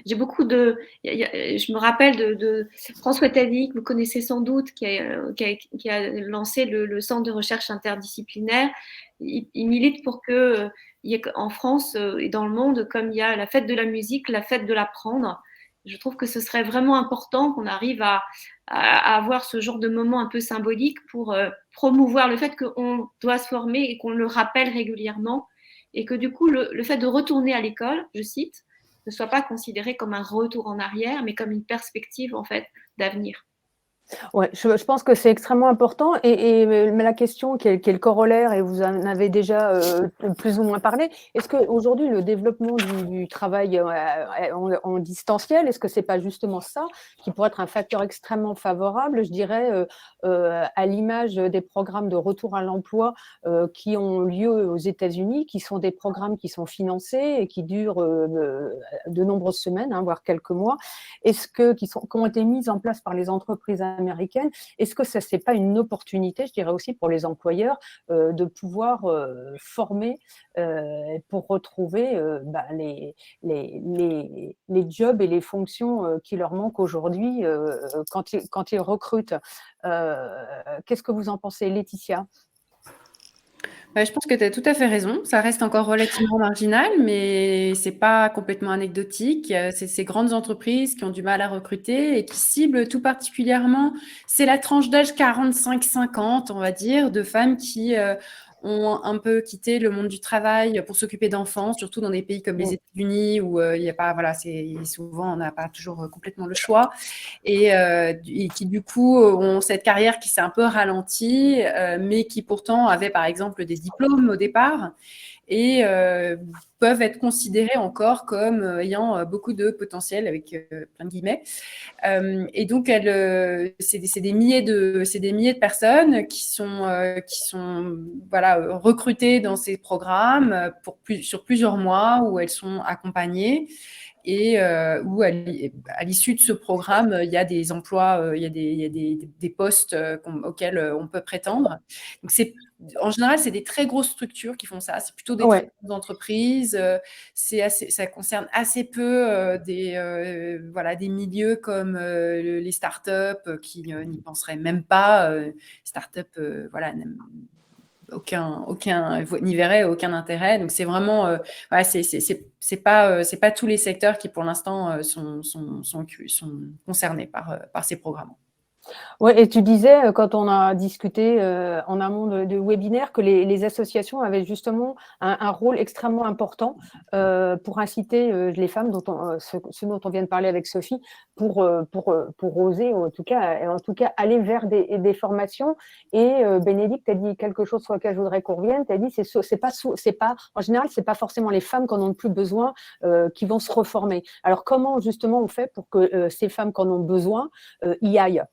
j'ai beaucoup je me rappelle de François Taddy, que vous connaissez sans doute, qui a lancé le centre de recherche interdisciplinaire. Il milite pour que en France et dans le monde, comme il y a la fête de la musique, la fête de l'apprendre. Je trouve que ce serait vraiment important qu'on arrive à avoir ce genre de moment un peu symbolique pour promouvoir le fait qu'on doit se former et qu'on le rappelle régulièrement et que du coup, le fait de retourner à l'école, je cite, ne soit pas considéré comme un retour en arrière, mais comme une perspective en fait d'avenir. Ouais, je pense que c'est extrêmement important mais la question qui est le corollaire et vous en avez déjà plus ou moins parlé, est-ce qu'aujourd'hui le développement du travail en distanciel, est-ce que c'est pas justement ça qui pourrait être un facteur extrêmement favorable, je dirais, à l'image des programmes de retour à l'emploi qui ont lieu aux États-Unis, qui sont des programmes qui sont financés et qui durent de nombreuses semaines, voire quelques mois, qui ont été mises en place par les entreprises américaine, est-ce que ça c'est pas une opportunité, je dirais aussi pour les employeurs, de pouvoir former pour retrouver les jobs et les fonctions qui leur manquent aujourd'hui quand ils recrutent. Qu'est-ce que vous en pensez, Laetitia ? Je pense que tu as tout à fait raison. Ça reste encore relativement marginal, mais c'est pas complètement anecdotique. C'est ces grandes entreprises qui ont du mal à recruter et qui ciblent tout particulièrement, c'est la tranche d'âge 45-50, on va dire, de femmes qui ont un peu quitté le monde du travail pour s'occuper d'enfants, surtout dans des pays comme les États-Unis où il y a pas, voilà, souvent on n'a pas toujours complètement le choix et qui du coup ont cette carrière qui s'est un peu ralentie, mais qui pourtant avaient par exemple des diplômes au départ et peuvent être considérées encore comme ayant beaucoup de potentiel avec plein de guillemets. Et donc, c'est des milliers de personnes qui sont voilà, recrutées dans ces programmes sur plusieurs mois où elles sont accompagnées et où à l'issue de ce programme, il y a des emplois, il y a des postes auxquels on peut prétendre. Donc, en général, c'est des très grosses structures qui font ça. C'est plutôt des très grandes entreprises. Ça concerne assez peu des milieux comme les startups qui n'y penseraient même pas. Startups, voilà, n'y verrait aucun intérêt. Donc c'est vraiment, voilà, c'est pas tous les secteurs qui pour l'instant sont concernés par ces programmes. Oui, et tu disais, quand on a discuté en amont de webinaire, que les associations avaient justement un rôle extrêmement important pour inciter les femmes, ce dont on vient de parler avec Sophie, pour oser, en tout cas aller vers des formations. Et Bénédicte, tu as dit quelque chose sur lequel je voudrais qu'on revienne. Tu as dit, en général, ce n'est pas forcément les femmes qui en ont le plus besoin qui vont se reformer. Alors, comment justement on fait pour que ces femmes qui en ont besoin y aillent?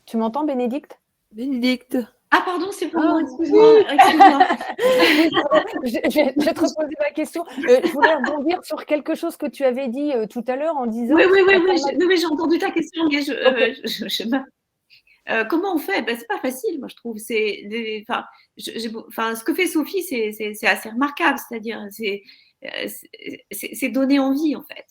Tu m'entends, Bénédicte? Bénédicte. Ah, pardon, c'est pour moi, excuse-moi. Je vais te reposer ma question. Je voulais rebondir sur quelque chose que tu avais dit tout à l'heure en disant… Oui, j'ai entendu ta question, mais comment on fait? C'est pas facile, moi, je trouve. Ce que fait Sophie, c'est assez remarquable, c'est-à-dire, c'est donner envie, en fait.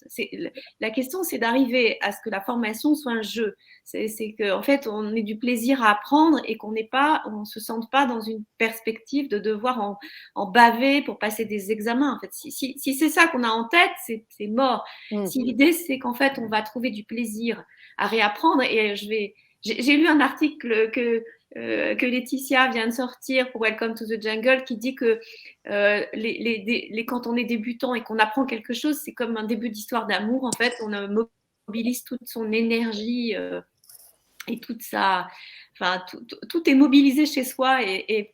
La question, c'est d'arriver à ce que la formation soit un jeu. C'est qu'en fait, on ait du plaisir à apprendre et qu'on ne se sente pas dans une perspective de devoir en baver pour passer des examens. En fait, si c'est ça qu'on a en tête, c'est mort. Si l'idée, c'est qu'en fait, on va trouver du plaisir à réapprendre, et j'ai lu un article que Laetitia vient de sortir pour Welcome to the Jungle qui dit que quand on est débutant et qu'on apprend quelque chose, c'est comme un début d'histoire d'amour. En fait, on mobilise toute son énergie et toute sa… Enfin, tout est mobilisé chez soi et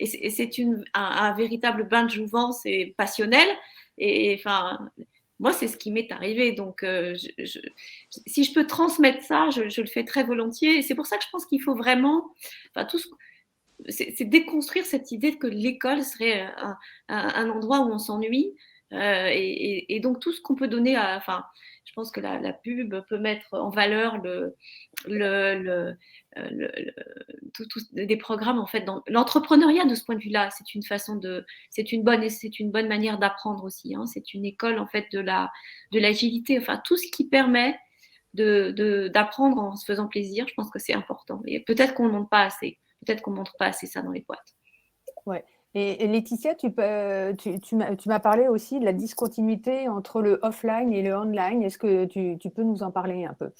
c'est un véritable bain de jouvence et passionnel. Et enfin… Moi, c'est ce qui m'est arrivé. Donc, si je peux transmettre ça, je le fais très volontiers. Et c'est pour ça que je pense qu'il faut vraiment… c'est déconstruire cette idée que l'école serait un endroit où on s'ennuie. Et donc, tout ce qu'on peut donner à… je pense que la pub peut mettre en valeur des programmes, en fait, dans l'entrepreneuriat. De ce point de vue-là, c'est une bonne manière d'apprendre aussi, hein. C'est une école, en fait, de l'agilité, enfin tout ce qui permet d'apprendre en se faisant plaisir. Je pense que c'est important, et peut-être qu'on ne montre pas assez ça dans les boîtes. Ouais. Et Laetitia, tu m'as parlé aussi de la discontinuité entre le offline et le online. Est-ce que tu peux nous en parler un peu?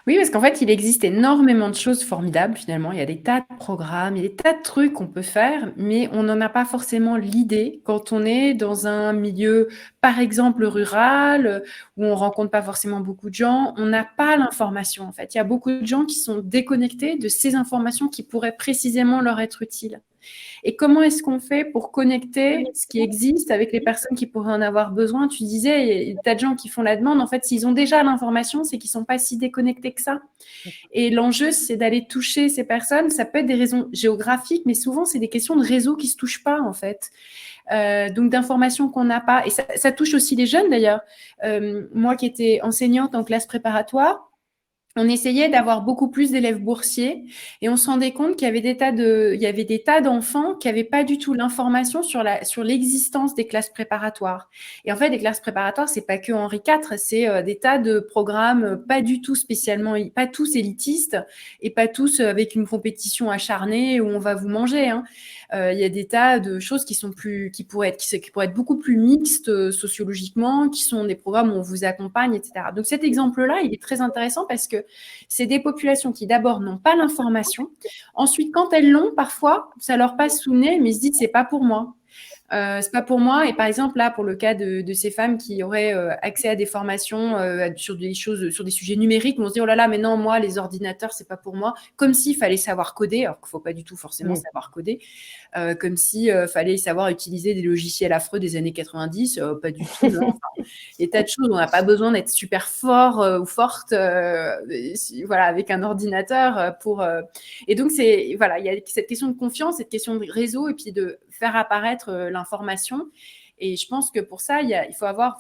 Oui, parce qu'en fait, il existe énormément de choses formidables finalement. Il y a des tas de programmes, il y a des tas de trucs qu'on peut faire, mais on n'en a pas forcément l'idée quand on est dans un milieu, par exemple, rural, où on rencontre pas forcément beaucoup de gens. On n'a pas l'information, en fait. Il y a beaucoup de gens qui sont déconnectés de ces informations qui pourraient précisément leur être utiles. Et comment est-ce qu'on fait pour connecter ce qui existe avec les personnes qui pourraient en avoir besoin? Tu disais, il y a des tas de gens qui font la demande. En fait, s'ils ont déjà l'information, c'est qu'ils ne sont pas si déconnectés que ça. Et l'enjeu, c'est d'aller toucher ces personnes. Ça peut être des raisons géographiques, mais souvent, c'est des questions de réseau qui ne se touchent pas, en fait. Donc d'informations qu'on n'a pas. Et ça touche aussi les jeunes, d'ailleurs. Moi qui étais enseignante en classe préparatoire, on essayait d'avoir beaucoup plus d'élèves boursiers et on se rendait compte qu'il y avait il y avait des tas d'enfants qui n'avaient pas du tout l'information sur l'existence des classes préparatoires. Et en fait, les classes préparatoires, c'est pas que Henri IV, c'est des tas de programmes pas du tout spécialement, pas tous élitistes et pas tous avec une compétition acharnée où on va vous manger, hein. Il y a des tas de choses qui pourraient être beaucoup plus mixtes sociologiquement, qui sont des programmes où on vous accompagne, etc. Donc cet exemple-là, il est très intéressant parce que c'est des populations qui d'abord n'ont pas l'information. Ensuite, quand elles l'ont, parfois, ça leur passe sous le nez, mais ils se disent c'est pas pour moi. C'est pas pour moi. Et par exemple, là, pour le cas de ces femmes qui auraient accès à des formations sur des choses, sur des sujets numériques, on se dit oh là là, mais non, moi, les ordinateurs, c'est pas pour moi. Comme s'il fallait savoir coder, alors qu'il faut pas du tout forcément savoir coder. Comme si fallait savoir utiliser des logiciels affreux des années 90, pas du tout. Non. Enfin, des tas de choses. On n'a pas besoin d'être super fort ou forte, voilà, avec un ordinateur pour. Et donc voilà, il y a cette question de confiance, cette question de réseau, et puis de faire apparaître l'information. Et je pense que pour ça, il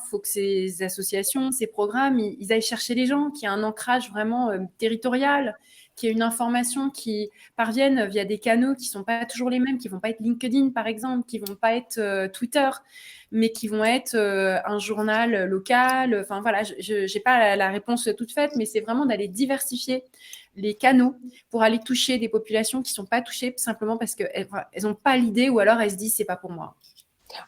faut que ces associations, ces programmes, ils aillent chercher les gens, qu'il y ait un ancrage vraiment territorial, qu'il y ait une information qui parvienne via des canaux qui ne sont pas toujours les mêmes, qui ne vont pas être LinkedIn, par exemple, qui ne vont pas être Twitter, mais qui vont être un journal local. Enfin, voilà, je n'ai pas la réponse toute faite, mais c'est vraiment d'aller diversifier les canaux pour aller toucher des populations qui ne sont pas touchées simplement parce qu'elles n'ont pas l'idée ou alors elles se disent « c'est pas pour moi ».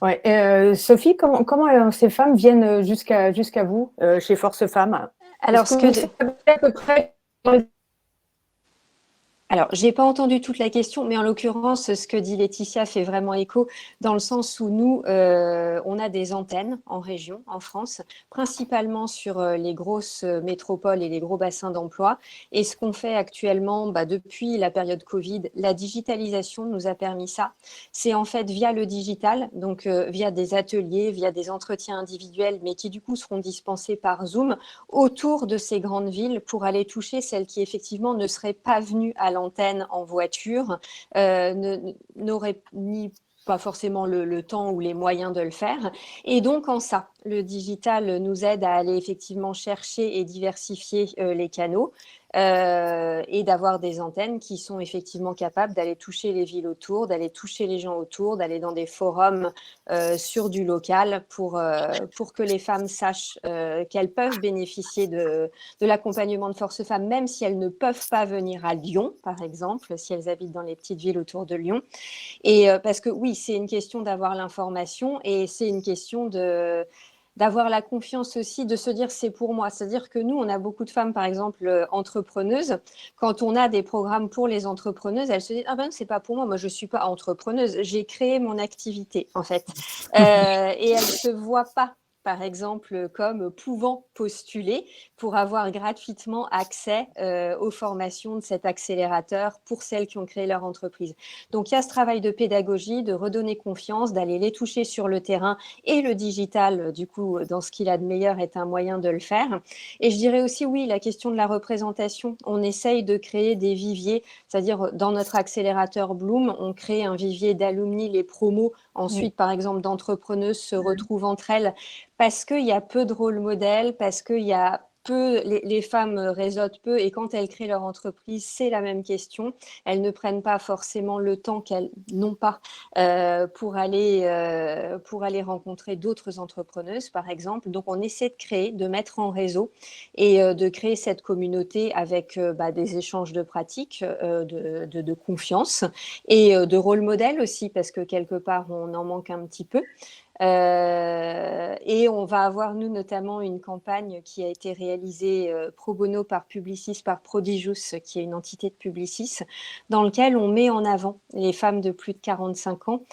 Ouais. Sophie, comment ces femmes viennent jusqu'à vous chez Force Femmes? Alors, à peu près... Alors, j'ai pas entendu toute la question, mais en l'occurrence, ce que dit Laetitia fait vraiment écho dans le sens où nous, on a des antennes en région, en France, principalement sur les grosses métropoles et les gros bassins d'emploi. Et ce qu'on fait actuellement, depuis la période Covid, la digitalisation nous a permis ça. C'est en fait via le digital, donc via des ateliers, via des entretiens individuels, mais qui du coup seront dispensés par Zoom autour de ces grandes villes pour aller toucher celles qui effectivement ne seraient pas venues à l'antenne en voiture, n'aurait pas forcément le temps ou les moyens de le faire. Et donc, en ça, le digital nous aide à aller effectivement chercher et diversifier les canaux et d'avoir des antennes qui sont effectivement capables d'aller toucher les villes autour, d'aller toucher les gens autour, d'aller dans des forums sur du local pour que les femmes sachent qu'elles peuvent bénéficier de l'accompagnement de Force Femmes, même si elles ne peuvent pas venir à Lyon, par exemple, si elles habitent dans les petites villes autour de Lyon. Et parce que oui, c'est une question d'avoir l'information et c'est une question d'avoir la confiance aussi, de se dire c'est pour moi. C'est-à-dire que nous, on a beaucoup de femmes, par exemple, entrepreneuses. Quand on a des programmes pour les entrepreneuses, elles se disent « Ah ben, c'est pas pour moi, moi je suis pas entrepreneuse, j'ai créé mon activité, en fait. » Et elles se voient pas, par exemple, comme pouvant postuler pour avoir gratuitement accès aux formations de cet accélérateur pour celles qui ont créé leur entreprise. Donc, il y a ce travail de pédagogie, de redonner confiance, d'aller les toucher sur le terrain, et le digital, du coup, dans ce qu'il a de meilleur, est un moyen de le faire. Et je dirais aussi, oui, la question de la représentation. On essaye de créer des viviers, c'est-à-dire dans notre accélérateur Bloom, on crée un vivier d'alumni, les promos, ensuite, par exemple, d'entrepreneuses se retrouvent entre elles, parce qu'il y a peu de rôle modèle, parce qu'il y a peu, les femmes réseautent peu, et quand elles créent leur entreprise, c'est la même question. Elles ne prennent pas forcément le temps qu'elles n'ont pas pour aller rencontrer d'autres entrepreneuses, par exemple. Donc, on essaie de créer, de mettre en réseau et de créer cette communauté avec des échanges de pratiques, de confiance et de rôle modèle aussi, parce que quelque part, on en manque un petit peu. Et on va avoir, nous, notamment une campagne qui a été réalisée pro bono par Publicis, par Prodigious, qui est une entité de Publicis, dans lequel on met en avant les femmes de plus de 45 ans,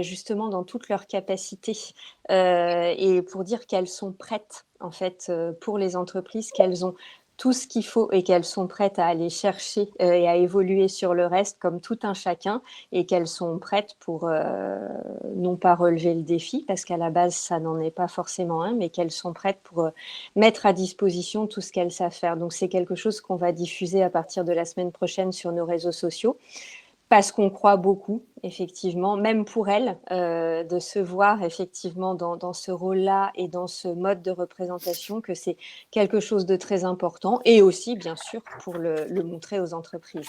justement dans toutes leurs capacités, et pour dire qu'elles sont prêtes, en fait, pour les entreprises, qu'elles ont tout ce qu'il faut et qu'elles sont prêtes à aller chercher et à évoluer sur le reste comme tout un chacun, et qu'elles sont prêtes pour non pas relever le défi, parce qu'à la base ça n'en est pas forcément un, mais qu'elles sont prêtes pour mettre à disposition tout ce qu'elles savent faire. Donc c'est quelque chose qu'on va diffuser à partir de la semaine prochaine sur nos réseaux sociaux, parce qu'on croit beaucoup, effectivement, même pour elle, de se voir effectivement dans ce rôle-là et dans ce mode de représentation, que c'est quelque chose de très important, et aussi, bien sûr, pour le montrer aux entreprises.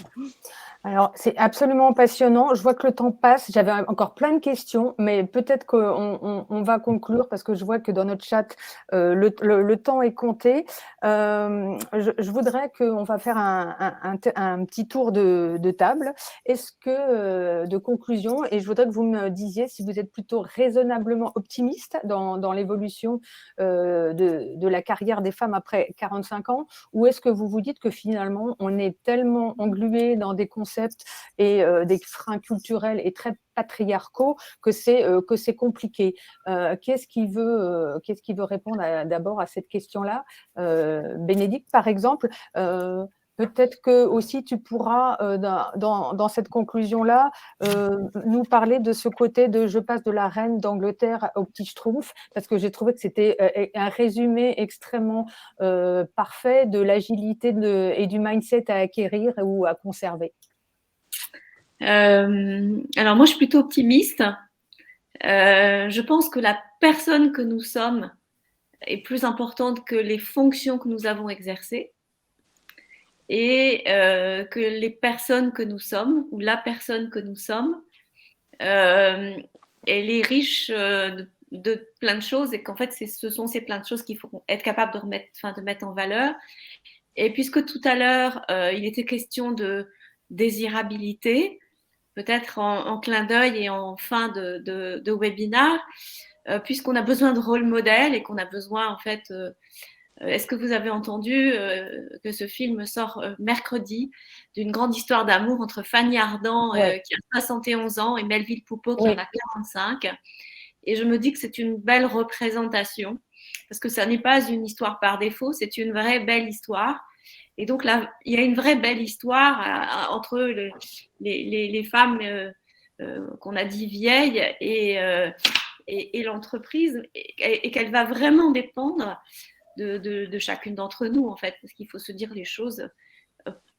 Alors, c'est absolument passionnant. Je vois que le temps passe. J'avais encore plein de questions, mais peut-être qu'on va conclure parce que je vois que dans notre chat, le temps est compté. Je voudrais qu'on va faire un petit tour de table. Est-ce que de conclusion, et je voudrais que vous me disiez si vous êtes plutôt raisonnablement optimiste dans l'évolution de la carrière des femmes après 45 ans, ou est-ce que vous vous dites que finalement, on est tellement englué dans des concepts et des freins culturels et très patriarcaux que c'est compliqué. Qu'est-ce qui veut répondre d'abord à cette question-là? Bénédicte, par exemple, peut-être que aussi tu pourras, dans cette conclusion-là, nous parler de ce côté de je passe de la reine d'Angleterre au petit schtroumpf, parce que j'ai trouvé que c'était un résumé extrêmement parfait de l'agilité et du mindset à acquérir ou à conserver. Alors moi, je suis plutôt optimiste. Je pense que la personne que nous sommes est plus importante que les fonctions que nous avons exercées, et que les personnes que nous sommes, ou la personne que nous sommes, elle est riche de plein de choses, et qu'en fait, ce sont ces plein de choses qu'il faut être capable de mettre en valeur. Et puisque tout à l'heure, il était question de désirabilité, peut-être en clin d'œil et en fin de webinaire, puisqu'on a besoin de rôle modèle et qu'on a besoin, en fait, est-ce que vous avez entendu que ce film sort mercredi, d'une grande histoire d'amour entre Fanny Ardant, qui a 71 ans, et Melville Poupeau, qui en a 45. Et je me dis que c'est une belle représentation, parce que ça n'est pas une histoire par défaut, c'est une vraie belle histoire. Et donc là, il y a une vraie belle histoire entre les femmes qu'on a dit vieilles et l'entreprise, et qu'elle va vraiment dépendre de chacune d'entre nous, en fait, parce qu'il faut se dire les choses.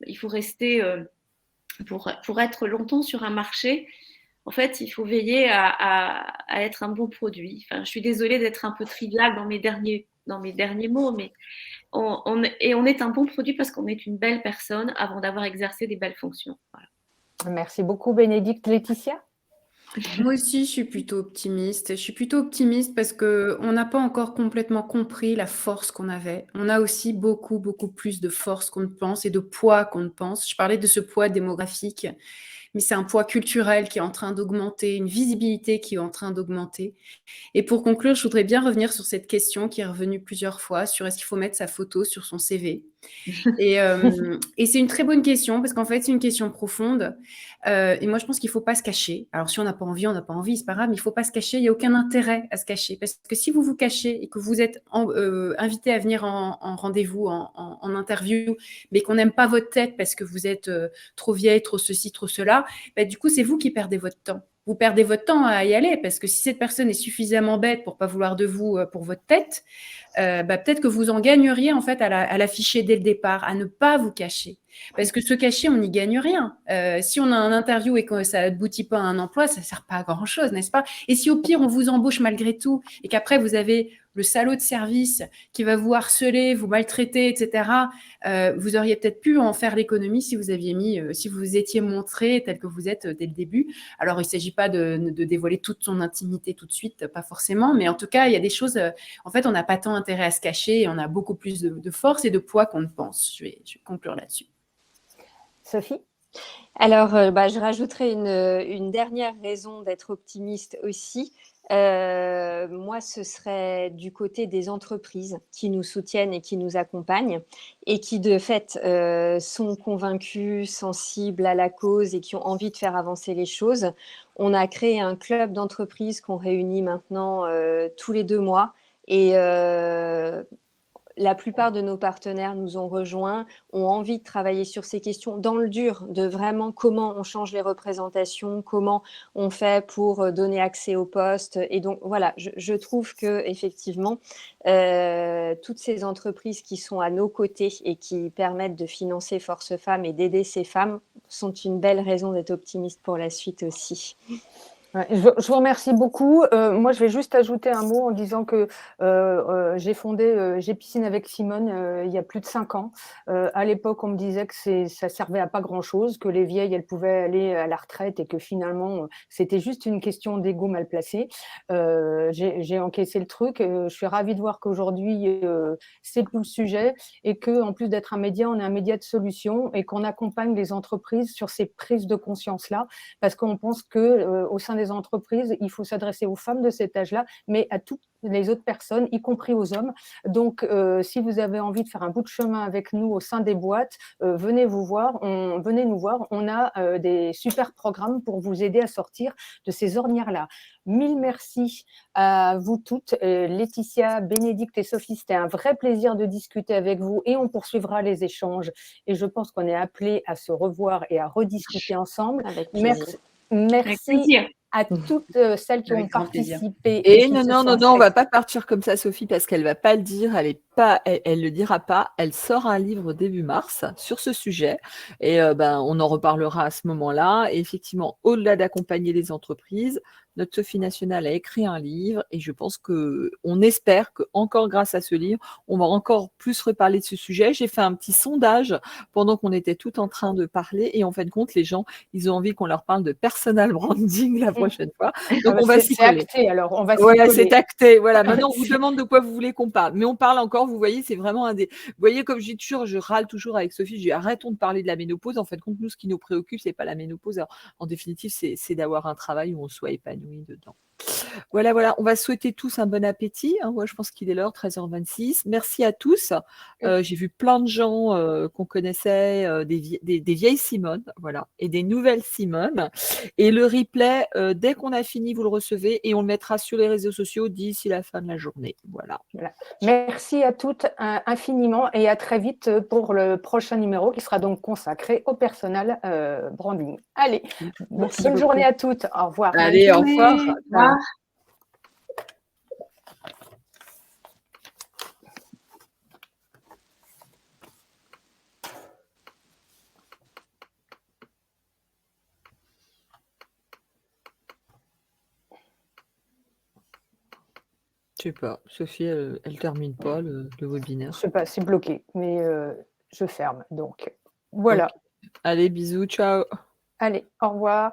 Il faut rester, pour être longtemps sur un marché, en fait, il faut veiller à être un bon produit. Enfin, je suis désolée d'être un peu triviale dans mes derniers mots, mais on est un bon produit parce qu'on est une belle personne avant d'avoir exercé des belles fonctions. Voilà. Merci beaucoup, Bénédicte. Laetitia? Moi aussi, je suis plutôt optimiste. Je suis plutôt optimiste parce qu'on n'a pas encore complètement compris la force qu'on avait. On a aussi beaucoup, beaucoup plus de force qu'on ne pense et de poids qu'on ne pense. Je parlais de ce poids démographique, mais c'est un poids culturel qui est en train d'augmenter, une visibilité qui est en train d'augmenter. Et pour conclure, je voudrais bien revenir sur cette question qui est revenue plusieurs fois sur est-ce qu'il faut mettre sa photo sur son CV. Et c'est une très bonne question parce qu'en fait, c'est une question profonde. Et moi, je pense qu'il ne faut pas se cacher. Alors, si on n'a pas envie, on n'a pas envie, c'est pas grave, mais il ne faut pas se cacher. Il n'y a aucun intérêt à se cacher. Parce que si vous vous cachez et que vous êtes invité à venir en rendez-vous, en interview, mais qu'on n'aime pas votre tête parce que vous êtes trop vieille, trop ceci, trop cela, bah, du coup, c'est vous qui perdez votre temps. Vous perdez votre temps à y aller parce que si cette personne est suffisamment bête pour ne pas vouloir de vous pour votre tête, bah, peut-être que vous en gagneriez en fait à l'afficher dès le départ, à ne pas vous cacher. Parce que se cacher, on n'y gagne rien. Si on a un interview et que ça n'aboutit pas à un emploi, ça ne sert pas à grand-chose, n'est-ce pas? Et si au pire, on vous embauche malgré tout et qu'après, vous avez le salaud de service qui va vous harceler, vous maltraiter, etc., vous auriez peut-être pu en faire l'économie si vous aviez si vous vous étiez montré tel que vous êtes dès le début. Alors, il ne s'agit pas de dévoiler toute son intimité tout de suite, pas forcément, mais en tout cas, il y a des choses, en fait, on n'a pas tant intérêt à se cacher et on a beaucoup plus de force et de poids qu'on ne pense. Je vais conclure là-dessus. Sophie? Alors, je rajouterai une dernière raison d'être optimiste aussi. Moi, ce serait du côté des entreprises qui nous soutiennent et qui nous accompagnent et qui, de fait, sont convaincus, sensibles à la cause et qui ont envie de faire avancer les choses. On a créé un club d'entreprises qu'on réunit maintenant tous les 2 mois et la plupart de nos partenaires nous ont rejoints, ont envie de travailler sur ces questions dans le dur, de vraiment comment on change les représentations, comment on fait pour donner accès au poste. Et donc, voilà, je trouve qu'effectivement, toutes ces entreprises qui sont à nos côtés et qui permettent de financer Force Femmes et d'aider ces femmes sont une belle raison d'être optimiste pour la suite aussi. Ouais, je vous remercie beaucoup. Moi, je vais juste ajouter un mot en disant que j'ai fondé J'ai Piscine avec Simone il y a plus de 5 ans. À l'époque, on me disait que ça servait à pas grand-chose, que les vieilles, elles pouvaient aller à la retraite et que finalement, c'était juste une question d'ego mal placé. J'ai encaissé le truc. Je suis ravie de voir qu'aujourd'hui, c'est plus le sujet et que, en plus d'être un média, on est un média de solution et qu'on accompagne les entreprises sur ces prises de conscience-là, parce qu'on pense que au sein des entreprises, il faut s'adresser aux femmes de cet âge-là, mais à toutes les autres personnes, y compris aux hommes. Donc, si vous avez envie de faire un bout de chemin avec nous au sein des boîtes, venez nous voir. On a des super programmes pour vous aider à sortir de ces ornières-là. Mille merci à vous toutes, Laetitia, Bénédicte et Sophie. C'était un vrai plaisir de discuter avec vous et on poursuivra les échanges. Et je pense qu'on est appelés à se revoir et à rediscuter ensemble. Avec plaisir. Merci à toutes celles qui ont participé. Et non, on va pas partir comme ça, Sophie, parce qu'elle va pas le dire. Elle le dira pas. Elle sort un livre début mars sur ce sujet. Et on en reparlera à ce moment-là. Et effectivement, au-delà d'accompagner les entreprises, notre Sophie Nationale a écrit un livre et je pense on espère que encore grâce à ce livre, on va encore plus reparler de ce sujet. J'ai fait un petit sondage pendant qu'on était tout en train de parler et en fin de compte, les gens, ils ont envie qu'on leur parle de personal branding la prochaine fois. Donc, on va s'y coller. C'est acté, alors on va s'y coller. Voilà, c'est acté. Voilà, maintenant, on vous demande de quoi vous voulez qu'on parle. Mais on parle encore, vous voyez, c'est vraiment Vous voyez, comme je dis toujours, je râle toujours avec Sophie, je dis arrêtons de parler de la ménopause. En fin de compte, nous, ce qui nous préoccupe, c'est pas la ménopause. Alors, en définitive, c'est d'avoir un travail où on soit épanoui dedans. Voilà, on va souhaiter tous un bon appétit. Moi, je pense qu'il est l'heure, 13h26. Merci à tous. J'ai vu plein de gens qu'on connaissait, des vieilles Simone, voilà, et des nouvelles Simone. Et le replay, dès qu'on a fini, vous le recevez et on le mettra sur les réseaux sociaux d'ici la fin de la journée. Voilà. Merci à toutes infiniment et à très vite pour le prochain numéro qui sera donc consacré au personal branding. Allez, bonne journée à toutes. Au revoir. Allez, au revoir. Je sais pas, Sophie, elle termine pas le webinaire. Je sais pas, c'est bloqué, mais je ferme. Donc, voilà. Okay. Allez, bisous, ciao. Allez, au revoir.